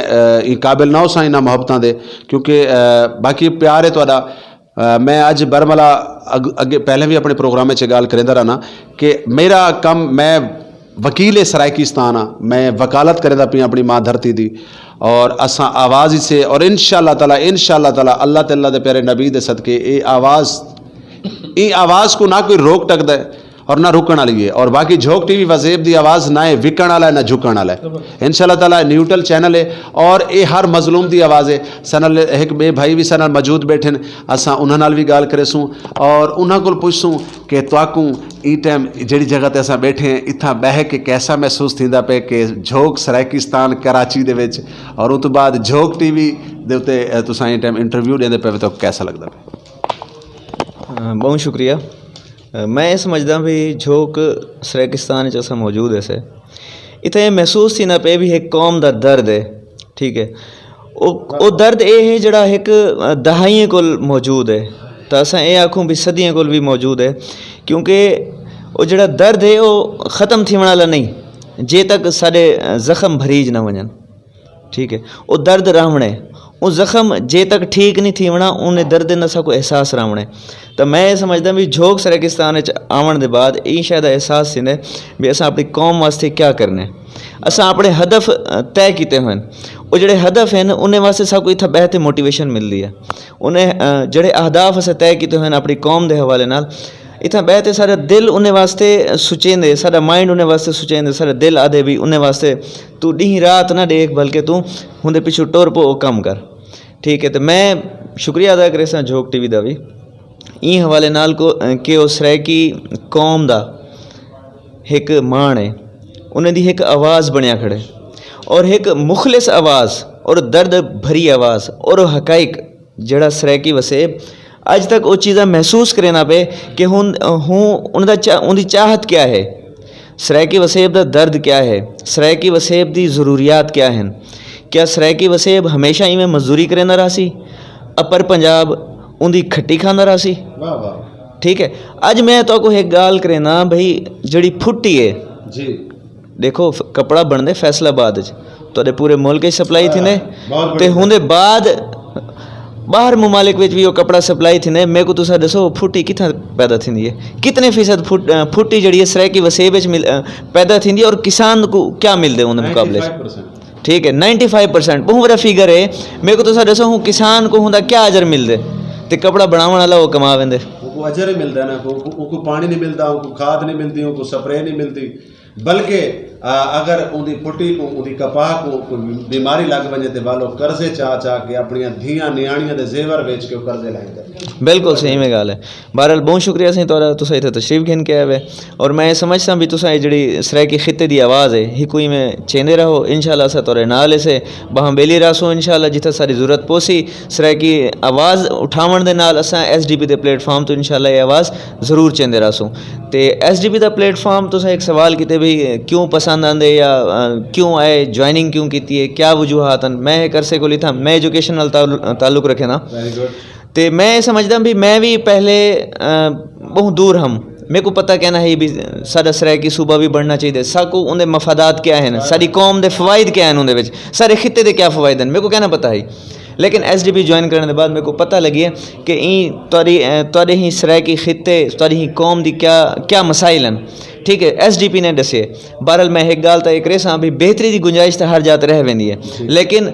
काबिल ना होसां इन्हां मुहब्बतां दे, क्योंकि बाकी प्यार है तुहाडा। मैं अज बरमला अगे पहले भी अपने प्रोग्राम में गल करेंदा रहना कि मेरा कम, मैं वकील सरायकिस्तान हाँ, मैं वकालत करेंदा पी अपनी माँ धरती दी, और असा आवाज़ ही से, और इंशाअल्लाह ताला अल्लाह तआला दे प्यारे नबी दे सदके ये आवाज़ को ना कोई रोक टकदा है और ना रुकण वाली है। और बाकी झोंक टीवी वसेब की आवाज़ ना है विकण वाला है ना झुकण वाला है, इंशाअल्लाह ताला न्यूट्रल चैनल है, और ये हर मजलूम की आवाज़ है। सन एक बे भाई भी सन मौजूद बैठे असा उन्होंने भी गल करे सूँ और उन्होंने को पूछसूँ कि तुहाकू ई टाइम जी जगह ते असां बैठे हैं इत्था बह के कैसा महसूस थींदा पे कि झोंक सरायकिस्तान कराची दे विच, और उस तो बाद झोंक टीवी दे उत्ते तुसां ई टाइम इंटरव्यू देंदे पे तो कैसा लगता पे? बहुत शुक्रिया। मैं ये समझदा भी झोंक सरायकिस्तान असा मौजूद है से इतना ये महसूस थी ना पे भी एक कौम का दर्द है। ठीक है, वो दर्द ये है जड़ा एक दहाइयों को मौजूद है, तो असा ये आखूँ भी सदियों को भी मौजूद है, क्योंकि वो जड़ा दर्द है वो ख़त्म थी वाला नहीं जे तक साढ़े ज़ख़म भरीज ना वजन। ठीक है, वो दर्द रहने वो ज़ख़म जे तक ठीक नहीं थी वना उन्हें दर्द न सा को एहसास रहने। तो मैं ये समझदा भी झोंक सरायकिस्तान आवन के बाद ये शायद एहसास थी भी अस अपनी कौम वास्ते क्या करना है, अस अपने हदफ तय किए हुए हैं, वो जड़े हदफ हैं उन्हें वास्ते सबको इतना बहते मोटिवेशन मिलती है, उन्हें जड़े अहदाफ अस तय किए हुए हैं अपनी कौम के हवाले नाल इतना बहते सारा दिल उन्हें वास्ते सुचेंदे, सारा माइंड उन्हें वास्ते सुचेंदे, सारा दिल आदे भी उन्हें वास्ते तू डी रात ना देख बल्कि तू उनके पिछू टुर पो कम कर। ठीक है, तो मैं शुक्रिया अदा करे सा झोंक टीवी का भी ई हवाले नाल को कि उस सरायकी कौम का एक मान है, उन्हें दी एक आवाज़ बनया खड़े और एक मुखलिस आवाज़ और दर्द भरी आवाज़ और हकाइक जड़ा सरायकी वसेब अज तक वो चीज़ा महसूस करे ना पे कि हूँ उनकी चाहत क्या है, सरायकी वसेब का दर्द क्या है, सरायकी वसेब की ज़रूरियात क्या हैं। क्या सरायकी वसेब हमेशा इवें मजदूरी करे ना रासी, अपर पंजाब उनकी खट्टी खाना रासी। वाह वाह ठीक है, अज मैं तो को एक गाल करे ना भाई जड़ी फुट्टी है जी, देखो कपड़ा बनते फैसलाबाद तो पूरे मुल्क की सप्लाई थी ने बहुत ते होंदे बाद बाहर ममालिक विच भी वो कपड़ा सप्लाई थी ने। मेरे को तुसा दसो फुट्टी कितना पैदा थी है, कितने फीसद फुट्टी जड़ी है सरायकी वसेब पैदा थी है और किसान को क्या मिलते उनके मुकाबले। 95%। ठीक है 95% बहुत बड़ा फिगर है। मेरे को तुसा दसो हूँ किसान को होंदा क्या अजर मिलते ते कपड़ा बनाने वाला वो कमा वेंदे। उनको अजर ही मिलता है ना, उनको पानी नहीं मिलता, उनको खाद नहीं मिलती, उनको स्प्रे नहीं मिलती, बल्कि अगर उनकी फुट्टी को उनकी कपाह को कोई बीमारी लग वजे तो वालों कर्जे चाह के अपनी धियाँ नियाणियां दे जेवर बेच के कर्जे लाएंगे। बिल्कुल सही में गाल है। बहरहाल बहुत शुक्रिया सी तुहाडा, तुसा इत्थे तशरीफ घेन के आए और मैं समझता भी तुसा जी सरायकी खिते की आवाज़ है ही कोई में चेंदे रहो। इंशाल्लाह अस तुहाडे नाल से बहां बेली रासो इंशाल्लाह जिथे सारी जरूरत पोसी सरायकी आवाज़ उठावन दे नाल असां SDP के प्लेटफॉर्म तो इंशाल्लाह ये आवाज़ जरूर चेंदे रासो। तो SDP का प्लेटफॉर्म तुसा एक सवाल किते भी क्यों पसंद आंदे या क्यों आए, ज्वाइनिंग क्यों की है, क्या वजूहात हैं। मैं एक अरसे को था मैं एजुकेशन नाल ताल्लुक रखे ना, वेरी गुड। तो मैं समझदा भी मैं भी पहले बहुत दूर हम मेरे को पता कहना है भी साडा सरायकी सूबा भी बढ़ना चाहिए, साकू उनके मफादात क्या हैं, सारी कौम के फवायद क्या हैं, उनके सारे खिते के क्या फवायद हैं मेरे को कहना पता है। लेकिन SDP ज्वाइन करने के बाद मेरे को पता लगी है कि तुहाडे ही सरायकी खिते तुहाडी ही कौम की क्या क्या मसाइल हैं। ठीक है SDP ने दसे। बहरहाल मैं एक गाल तो एक रहा भी बेहतरी की गुंजाइश तो हर जात रह वेंदी है, लेकिन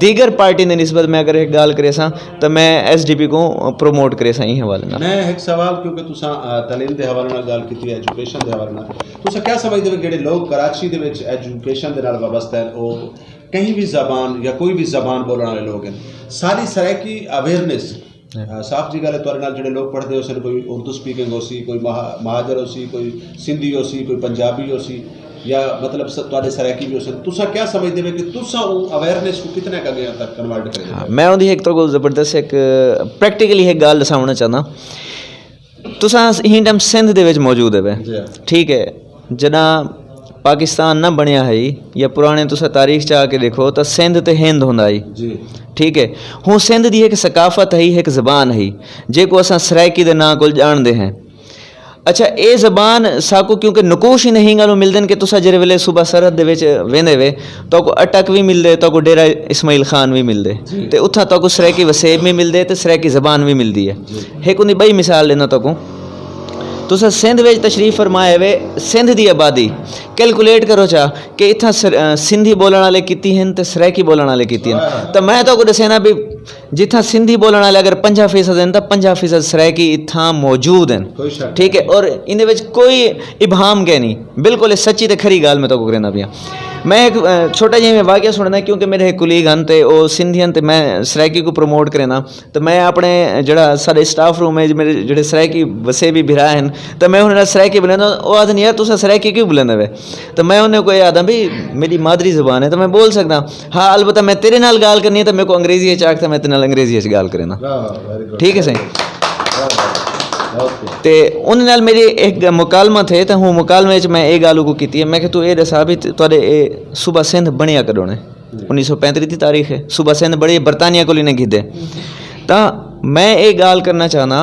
दीगर पार्टी ने निस्बत में अगर एक गाल करे तो मैं SDP को प्रमोट करे सा हवाले। मैं एक सवाल क्योंकि तुसा तालीम के हवाले नाल गल की, एजुकेशन के हवाले नाल तुसा क्या समझते हो कि लोग कराची दे विच एजुकेशन के नाल वाबस्ता हैं, वो कहीं भी जबान या कोई भी जबान बोलने वाले लोग हैं, सारी सरायकी अवेयरनेस साफ जी गल है तुहाडे नाल जिहड़े लोग पढ़ते हो सन, कोई उर्दू स्पीकिंग हो सी, कोई महाजर हो सी, कोई सिंधी हो सी, कोई पंजाबी हो सी, या मतलब तुहाडे सरायकी भी हो सन, तुसा क्या समझते हो कि तुसा अवेयरनेस को कितने का गया तक कन्वर्ट करें। हाँ, मैं उन्हें एक तो जबरदस्त एक प्रैक्टिकली एक गल दसाना चाहना। तुसा ही टाइम सिंध दे विच मौजूद है, ठीक है, जना पाकिस्तान ना बनया है या पुराने तुसा तारीख च आके देखो तो सिंध ते हिंद होंदा है जी। ठीक है, हूँ सिंध की एक सकाफत है, एक ज़बान है जेको असां सरायकी दे नां कोल जानते हैं। अच्छा ये ज़बान साकू क्योंकि नकोश ही नहीं गलों मिलते कि तुसा जिस वेले सुबह सरहद दे विच वेंदे वे तो को अटक भी मिलते, तो को डेरा इस्माइल खान भी मिलते, तो उत्था तो को सरायकी वसेब भी मिलते, तो सरायकी ज़बान भी मिलती है। एक उन्हें बई मिसाल लेना तो को तुसा सिंध में तशरीफ फरमाए वे, सिंध की आबादी कैलकुलेट करो चा कि इतना सिंधी बोलने वाले कितनी हैं तो सरायकी बोलने वाले कितनी हैं। तो मैं तो को दसे ना भी जितना सिंधी बोलने वाले अगर 50% हैं तो 50% सरायकी इतना मौजूद हैं। ठीक है, और इन कोई इबहम के नहीं, बिल्कुल सच्ची तो खरी गाल मैं तो को कहना पिया। मैं एक छोटा जी में वाक़या सुनना क्योंकि मेरे एक कुलीग हैं तो वो सिंधी हैं तो मैं सरायकी को प्रमोट करना, तो मैं अपने जड़ा सारे स्टाफ रूम में मेरे जो सरायकी वसे भी भिरा हैं तो मैं उन्हें सरायकी बुलाना, वो आदन यार तुसा सरायकी क्यों बुलाना वे, तो मैं उन्हें कोई आदा भी मेरी मादरी ज़बान है तो मैं बोल सकता हाँ, अलबत्ता मैं तेरे नाल गाल करनी है तो मेरे को अंग्रेजी चाहता मैं तेरे नाल अंग्रेजी गाल करना। ठीक है सही। तो उन नाल मेरी एक मुकालमा थे तो हूँ मुकालमे मैं ये गाल को की मैं कि तू ये दसा भी तुहाडे सूबा सिंध बनिया कदों ने 1935 की तारीख है, सूबा सिंध बड़ी बरतानिया को नहीं गिदे। तो मैं ये गाल करना चाहना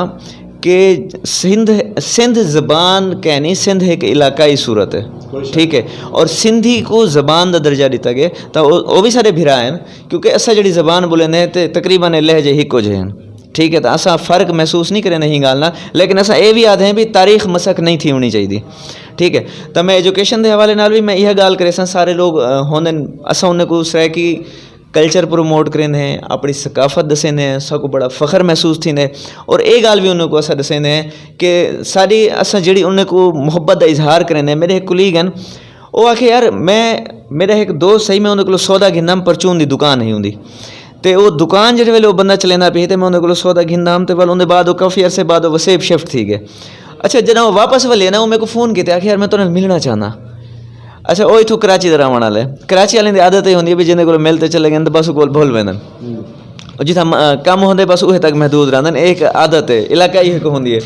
कि सिंध ज़बान कहनी, सिंध एक इलाकाई सूरत है। ठीक है, और सिंधी को ज़बान का दर्जा दिता गया तो वो भी सारे भिरा हैं क्योंकि असा जी ज़बान बोलेंदे तो तकरीबन लहजे हिको जे हैं। ठीक है, तो असा फ़र्क महसूस नहीं करें नहीं गाल ना, लेकिन असा ये भी आते हैं भी तारीख मसक नहीं थी होनी चाहिए। ठीक है, तो मैं एजुकेशन के हवाले नाल भी मैं यह गाल करे सारे लोग होंदे असा उन्हें को सरायकी कल्चर प्रमोट करेंदे हैं, अपनी सकाफत दसेंदे हैं, सबको बड़ा फ़ख्र महसूस थींदे। और ये गाल भी उन्हें को असा दसेंदे हैं कि सारी असा जी उन्हें को मुहब्बत का इजहार करेंदे। मेरे एक कुलीग हैं वो आखे यार मैं मेरा एक दोस्त सही मैं उन्हें को सौदा घिंदा परचून की दुकान नहीं होंगी तो वो दुकान जिस वेले बंदा चलेंदा पे तो मैं उन्हें को सौदा घिंदा तो वाल उन्हें बाद काफ़ी अरसे बाद वसेब शिफ्ट थी गए। अच्छा जना वो वापस वाले ना वो मेरे को फ़ोन किया आखिर यार मैं तुरंत मिलना चाहना। ਅੱਛਾ ਉਹ ਇੱਥੋਂ ਕਰਾਚੀ ਦਾ ਰਹਿਣ ਵਾਲਾ ਹੈ। ਕਰਾਚੀ ਵਾਲਿਆਂ ਦੀ ਆਦਤ ਇਹ ਹੁੰਦੀ ਹੈ ਵੀ ਜਿਹਦੇ ਕੋਲ ਮਿਲ ਤੇ ਚਲੇ ਗਏ ਤਾਂ ਬਸ ਉਹ ਕੋਲ ਭੁੱਲ ਪੈਂਦੇ ਉਹ ਜਿੱਥੇ ਕੰਮ ਹੁੰਦੇ ਬਸ ਉਸੇ ਤੱਕ ਮਹਿਦੂਦ ਰਹਿੰਦੇ ਨੇ। ਇਹ ਇੱਕ ਆਦਤ ਹੈ, ਇਲਾਕਾ ਹੀ ਇੱਕ ਹੁੰਦੀ ਹੈ।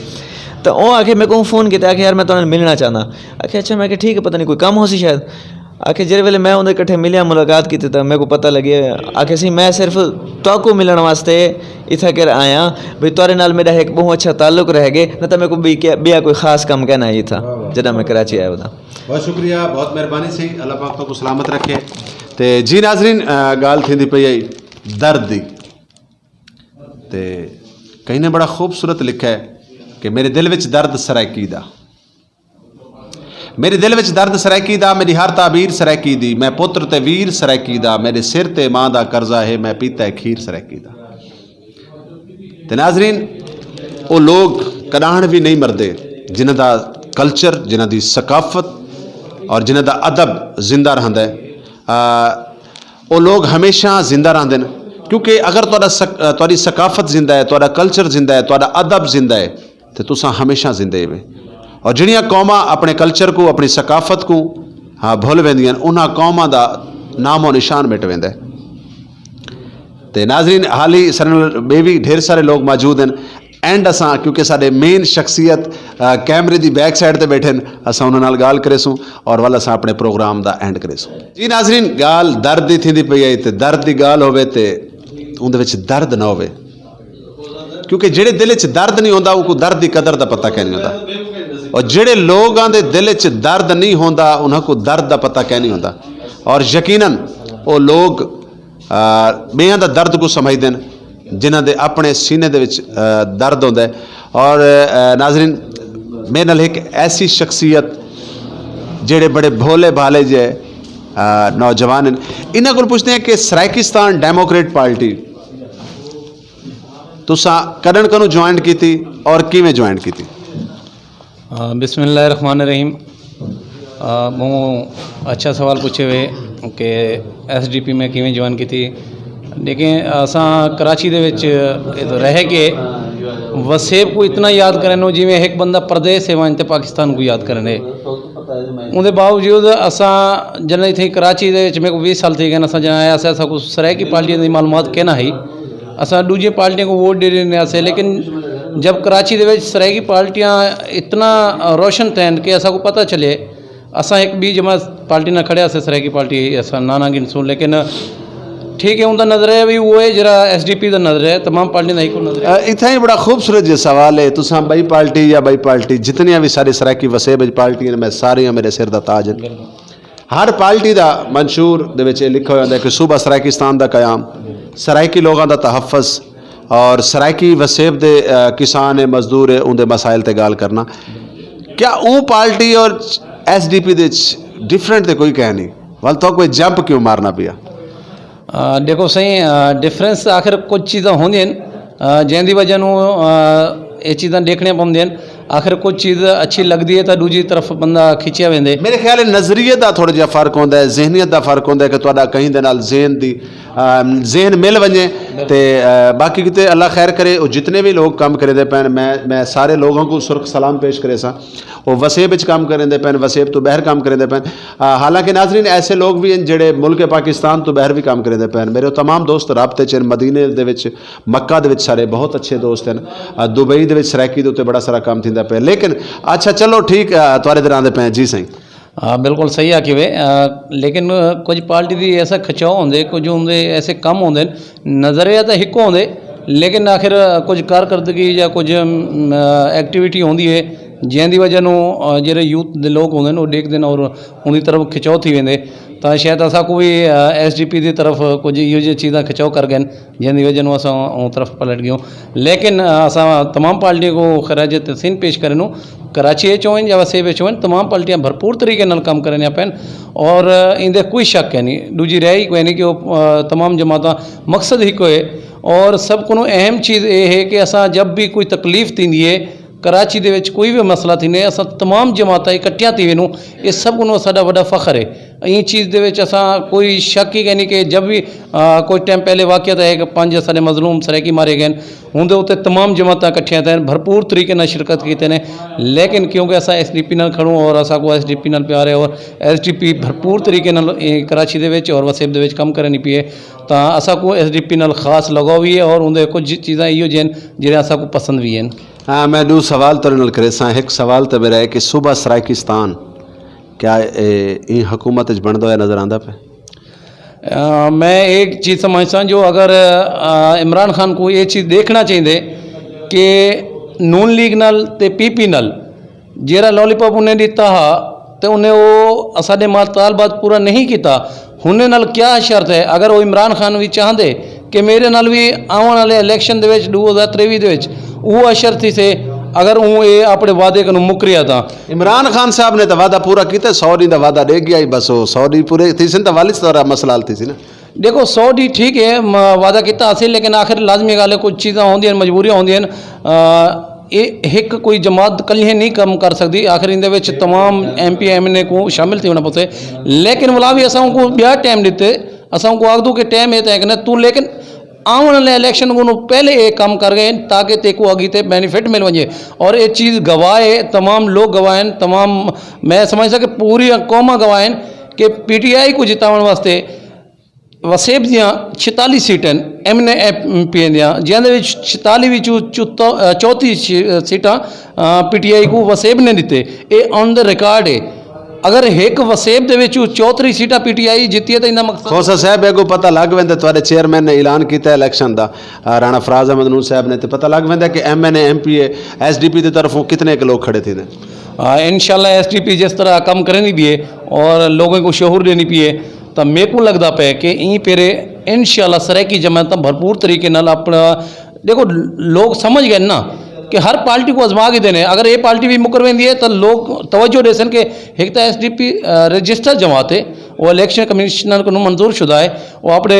ਤਾਂ ਉਹ ਆਖੇ ਮੇਰੇ को फ़ोन किया कि यार मैं तुहानू मिलना चाहना। आखे अच्छा, मैं ठीक है, पता नहीं कोई काम हो सी शायद। आखे जिस वेले मैं उन्हें कट्ठे मिलिया मुलाकात की तो मेरे को पता लगे। आखे सी मैं सिर्फ तुहानू मिलने वास्ते इत्थे कर आया भी तुहारे नाल मेरा एक बहुत अच्छा ताल्लुक रह गए, न तो मेरे को भी कोई ख़ास काम कहना ही था जब मैं कराची आया था। बहुत शुक्रिया, बहुत मेहरबानी सी, अल्लाह पाक तो सलामत रखे। तो जी नाजरीन, गाल थी पई आई दर्द दी, तो कहीं ने बड़ा खूबसूरत लिखा है कि मेरे दिल विच दर्द सरैकी दा, मेरे दिल विच दर्द सरैकी दा, मेरी हर ताबीर सरैकी दी, मैं पुत्र ते वीर सरैकी दा, मेरे सिर ते मां दा कर्जा है, मैं पीता है खीर सरैकी दा। ते नाजरीन, वो लोग कदाण भी नहीं मरदे जिन्हां दा कल्चर, जिन्हां दी सकाफत और जिन्हां दा अदब जिंदा रहिंदा है। वो लोग हमेशा जिंदा रहिंदे ने, क्योंकि अगर तुहाडी सकाफत जिंदा है, तुहाडा कल्चर जिंदा है, तुहाडा अदब जिंदा है, तो तुसा हमेशा जिंदे हो। और जिहड़ियां कौमां अपने कल्चर को, अपनी सकाफत को भुल वेंदियां, उन्हां कौमां दा नामो निशान मिट वेंदा है। तो नाजरीन, हाल ही सरल में भी ढेर सारे लोग मौजूद हैं। एंड असां क्योंकि साडे मेन शख्सियत कैमरे की बैक साइड ते बैठे हैं, असां उन्हां नाल गाल करेसूं और वल असां अपने प्रोग्राम दा एंड करेसूं। जी नाजरीन, गाल दर्द दी थींदी पई है, ते दर्द दी गाल होवे ते उहदे विच दर्द ना होवे, क्योंकि जेड़े दिल च दर्द नहीं होंदा उनको दर्द की कदर का पता क्या नहीं होता, और जेड़े लोगों के दिल च दर्द नहीं होंदा उन्हां को दर्द का पता क्या नहीं होता। और यकीनन वो लोग बेहां दा दर्द को समझते हैं जिन्हां दे अपने सीने दे विच दर्द होंदा है। और नाजरीन, मेरे नाल एक ऐसी शख्सियत जेड़े बड़े भोले भाले जे नौजवान हैं, इन्हां कोल पुछते हैं कि सराइकिस्तान डेमोक्रेट पार्टी तुसा कदन कदों ज्वाइन की थी और किवें ज्वाइन की थी? बिस्मिल्लाहिर्रहमानिर्रहीम। बहुत अच्छा सवाल पूछे हुए कि SDP में किवें ज्वाइन की थी। लेकिन असा कराची दे विच रह के वसेब को इतना याद करें जिमें एक बंदा परदेस है वहाँ पाकिस्तान को याद करें। उनके बावजूद असा जन इतने कराची दे विच मेरे को 20 साल थी गए, असा जन आया असा को सराइकी पार्टी की मालूमात कहना ही, असा दूसरी पार्टियों को वोट दे देने से। लेकिन जब कराची दे विच सराइकी पार्टियां इतना रोशन थैन कि असा को पता चले, असा एक भी जमात पार्टी ना खड़े से सराइकी पार्टी असा नाना गिनसूं। लेकिन ठीक है, उनका नजरिया भी वो है जरा SDP का नजरिया है, तमाम पार्टी का एक नजरिया। इतना ही बड़ा खूबसूरत जो सवाल है, तुसा बई पार्टी या बई पार्टी जितनियां भी सारी सराइकी वसेब पार्टियां मैं सारियां मेरे सिर दा ताज हैं। हर पार्टी का मंशूर दे विच लिखा होता है कि सूबा सराइकिस्तान का क्याम, सराइकी लोगों का तहफ़्फ़ुज़ और सराइकी वसेब दे किसान है, मजदूर है, उनके मसाइल ते गाल करना। क्या वो पार्टी और SDP दे डिफरेंट तो कोई कह नहीं, वाल तो कोई जंप क्यों मारना पिया? देखो सही डिफरेंस आखिर कुछ चीज़ा होंदियां जैंदी वजह ये चीज़ां देखने पौंदियां। आखिर कुछ चीज़ अच्छी लगती है तो दूसरी तरफ बंदा खिंचिया वेंदे। मेरे ख्याल है नज़रिए का थोड़ा जिहा फ़र्क होंदा है, जहनीत का फ़र्क होंदा है कि तुहाडा कहीं दे नाल जहन मिल वजे ते बाकी किते अल्लाह खैर करे। वो जितने भी लोग काम करेंदे पैन, मैं सारे लोगों को सुर्ख सलाम पेश करे सा। वो वसेब विच काम करेंदे पैन, वसेब तो बहर काम करेंदे पैन। हालांकि नाजरीन ऐसे लोग भी हैं जेड़े मुल्क पाकिस्तान तो बहर भी काम करेंदे पैन। मेरे तमाम दोस्त राबते च मदीने दे विच, मक्का दे विच सारे बहुत अच्छे दोस्त हैं। दुबई दे विच सराइकी दे उत्ते बड़ा सारा काम थींदा पे। लेकिन अच्छा चलो ठीक, तुहाडे दे आंदे पे जी सही। बिल्कुल सही आखी वे। लेकिन कुछ पार्टी दी ऐसा खिचाव होंदे, कुछ होंदे ऐसे कम होंदे, नज़रिया तो हिक होंदे, लेकिन आखिर कुछ कारकर्दगी या कुछ एक्टिविटी होंदी है जैंदी वजह जेरे यूथ दे लोग होंदे वो देखते हैं और उनकी तरफ खिचाव थी वेंदे। तो शायद असा को भी SDP की तरफ कुछ ये चीज़ा खिचाव कर गए जैंदी वजह असा उन तरफ पलट गए। लेकिन असा तमाम पार्टियों को खराज तहसीन पेश करें, कराची चोन या वसेब चोन, तमाम पार्टियां भरपूर तरीके नाल काम करने पैन और इंदे कोई शक है नहीं, दूजी रह ही कोई नहीं कि वो तमाम जमात मकसद ही कोई है। और सब को अहम चीज़ ये है कि असा जब भी कोई तकलीफ़ थी है कराची दे विच कोई भी मसला थींदे असां तमाम जमातां इकट्ठियां थी वञूं ये सब को साडा वॾा फ़ख्र है। इन चीज़ दे विच असां कोई शक ही नहीं कि जब भी कोई टाइम पहले वाक़या है कि 5 साढ़े मज़लूम सरेकी मारे गए होंदे उत्ते तमाम जमातां इकट्ठियां थियन भरपूर तरीके नाल शिरकत कीते ने लेकिन क्योंकि असां SDP नाल खड़ूं और असां को SDP नाल प्यार है और SDP भरपूर तरीके नाल कराची दे विच और वसेब दे विच कम करनी पिए तां असां को SDP नाल ख़ास लगाव भी है और उनके कुछ चीज़ां इहो जिहन जिहड़े असां को पसंद भी हैं। हाँ मैं दो सवाल तो नाल करे सां एक सवाल तो मेरा है कि सूबा सराइकिस्तान क्या इन हुकूमत बनता हुआ नज़र आता पे? मैं एक चीज़ समझता जो अगर इमरान खान को ये चीज़ देखना चाहिए कि नून लीग नाल ते PP नाल जेरा लॉलीपॉप उन्हें दिता हा तो उन्हें वो साढ़े मुतालबात पूरा नहीं किया हुने नाल क्या शर्त है अगर वो इमरान खान भी चाहते कि मेरे नाल भी आने वाले इलैक्शन 2023 दे विच वो शर्त थी से अगर वो ये अपने वादे को मुकरिया था। इमरान खान साहब ने तो वादा पूरा किया 100 डी का वादा दे गया ही बस वो 100 डी पूरे थी सन तो वालिद सारा मसला हल थी सी ना। देखो 100 डी ठीक है वादा किया असीं लेकिन आखिर लाजमी गल है कुछ चीज़ां होंदियां मजबूरियां होंदियां ये एक कोई जमात कल्हे नहीं कम कर सकती आखिर इन तमाम MP MNA को शामिल थी होना पसे लेकिन वला भी असां को ॿिया टाइम दिते असां को आखदो कि टाइम ये तय तू लेकिन आने वाले इलेक्शन को पहले ये काम कर गए ताकि तेको अगीते बेनिफिट मिल वजे और ये चीज़ गवाए तमाम लोग गवाएं तमाम मैं समझ कि पूरी कौम गवाएं कि PTI को जितावन वास्ते वसेब दियाँ 46 सीटां MNA MP दियां जिंदे 46 विचों 34 सीटां PTI को वसेब ने दिते ये ऑन द रिकॉर्ड है अगर एक वसेब दे विच 34 सीटां PTI जीती है तो इनका मकसद खोसा साहब को पता लग वेंदा तुहाडे चेयरमैन ने ऐलान किया इलैक्शन का राणा फराज अहमद नून साहब ने तो पता लग वेंदा कि MNA MP SDP की तरफों कितने के लोग खड़े थे इंशाल्लाह SDP जिस तरह कम करनी भी है और लोगों को शहूर देनी भी है तो मेरे को लगता पे कि इन पेरे इंशाल्लाह सराइकी जमात भरपूर तरीके नाल अपना देखो लोग समझ गए ना कि हर पार्टी को आजमा के देने अगर ये पार्टी भी मुकर वेंदी है तो लोग तवज्जो दे सन कि एक तो SDP रजिस्टर जमात है वो इलेक्शन कमिश्नर को मंजूर शुदा है वो अपने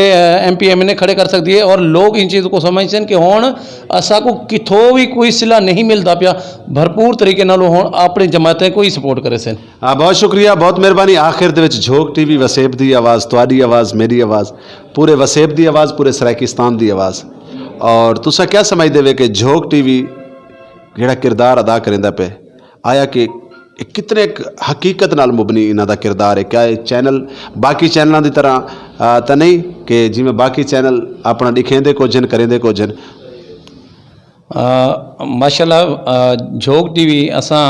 MP MNA खड़े कर सकती है और लोग इन चीज़ को समझते कि हुण असा को कितों भी कोई सिला नहीं मिलता पिया भरपूर तरीके नाल हुण अपनी जमातें को ही सपोर्ट करे सन। हाँ बहुत शुक्रिया बहुत मेहरबानी आखिर दे विच झोक TV वसेब दी आवाज़ तुहाडी आवाज़ मेरी आवाज़ पूरे वसेब दी आवाज़ पूरे सराइकिस्तान दी आवाज़ और तुसा क्या समझदे वे कि झोक TV ਜਿਹੜਾ किरदार अदा करेंदा पे आया कि कितने हकीकत नाल मुबनी इन्हां दा किरदार है क्या चैनल बाकी चैनलों की तरह तो नहीं कि जिमें बाकी चैनल अपना दिखेंदे कुछ जन करेंदे कुछ जन माशाल्लाह झोक TV असां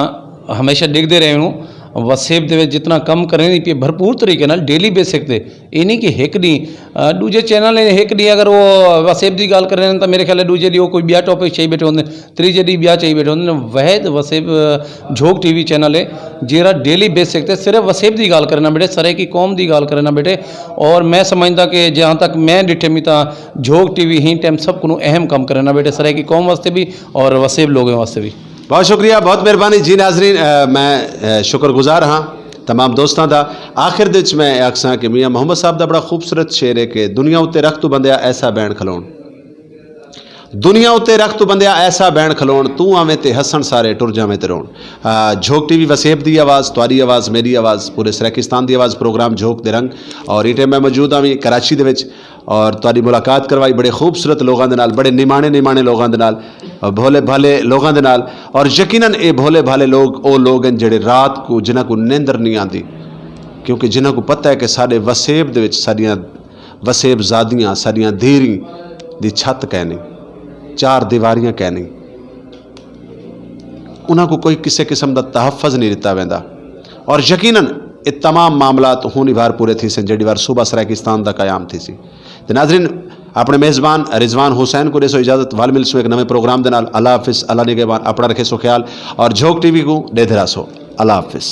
हमेशा देखते रहे हूँ वसेब दे जितना कम करनी पे भरपूर तरीके नाल डेली बेसिक ते ये नहीं कि एक डी दूजे चैनल ने एक डी अगर वो वसेब की गल करें तो मेरे ख्याल है दूजे डी वो कोई बिया टॉपिक चाहिए बैठे होंगे त्रीजे डी बिया चाहिए बैठे होंगे वह वसेब झोक TV चैनल है जेरा डेली बेसिक ते सिर्फ वसेब की गल करना बेटे सरे की कौम की गल करना बेटे और मैं समझदा कि जहाँ तक मैं डिठे मी तो झोक TV ही टाइम सब को अहम काम करना बेटे सरे की कौम वास्ते भी और वसेब लोगों वास्ते भी। बहुत शुक्रिया बहुत मेहरबानी जी नाजरीन मैं शुक्रगुजार हाँ तमाम दोस्तों का आखिर दे मैं आखसा कि मियाँ मोहम्मद साहब का बड़ा खूबसूरत शेर है कि दुनिया उत्ते रख तू बंदिया ऐसा बैन खलोण दुनिया उत्ते रख तू बंदिया ऐसा बैन खलोण तू आवें ते हसन सारे टुर जावें ते रोण। झोक TV वसेब की आवाज़ तुहाडी आवाज़ मेरी आवाज़ पूरे सराइकिस्तान की आवाज़ प्रोग्राम झोक दे रंग और इटे मैं मौजूद हाँ कराची दे विच और तुहाडी मुलाकात करवाई बड़े खूबसूरत लोगों के नाल बड़े निमाणे लोगों के नाल और भोले भाले लोगों के नाल और यकीनन ये भोले भाले लोग वो लोग हैं जिहड़े रात को जिन्हां को नींदर नहीं आती क्योंकि जिन्हां को पता है कि साडे वसेब दे विच साडियां वसेब ज़ादियां साडियां धीरी दी छत कहनी चार दीवारियां कहनी उन्हां को कोई किसी किस्म का तहफ़्फ़ुज़ नहीं दिता वेंदा और यकीनन ये तमाम मामलात हुनी बार पूरे थी सन जड़ी बार सूबा सराइकिस्तान का कयाम थी सी। तो नाजरीन अपने मेज़बान रिजवान हुसैन को देसो इजाज़त वाल मिलसो एक नवे प्रोग्राम दे नाल अल्लाह हाफिज़ अल्लाह निगहबान अपना रखे सो ख्याल और झोक TV को दे धरा सो अल्लाह हाफिज़।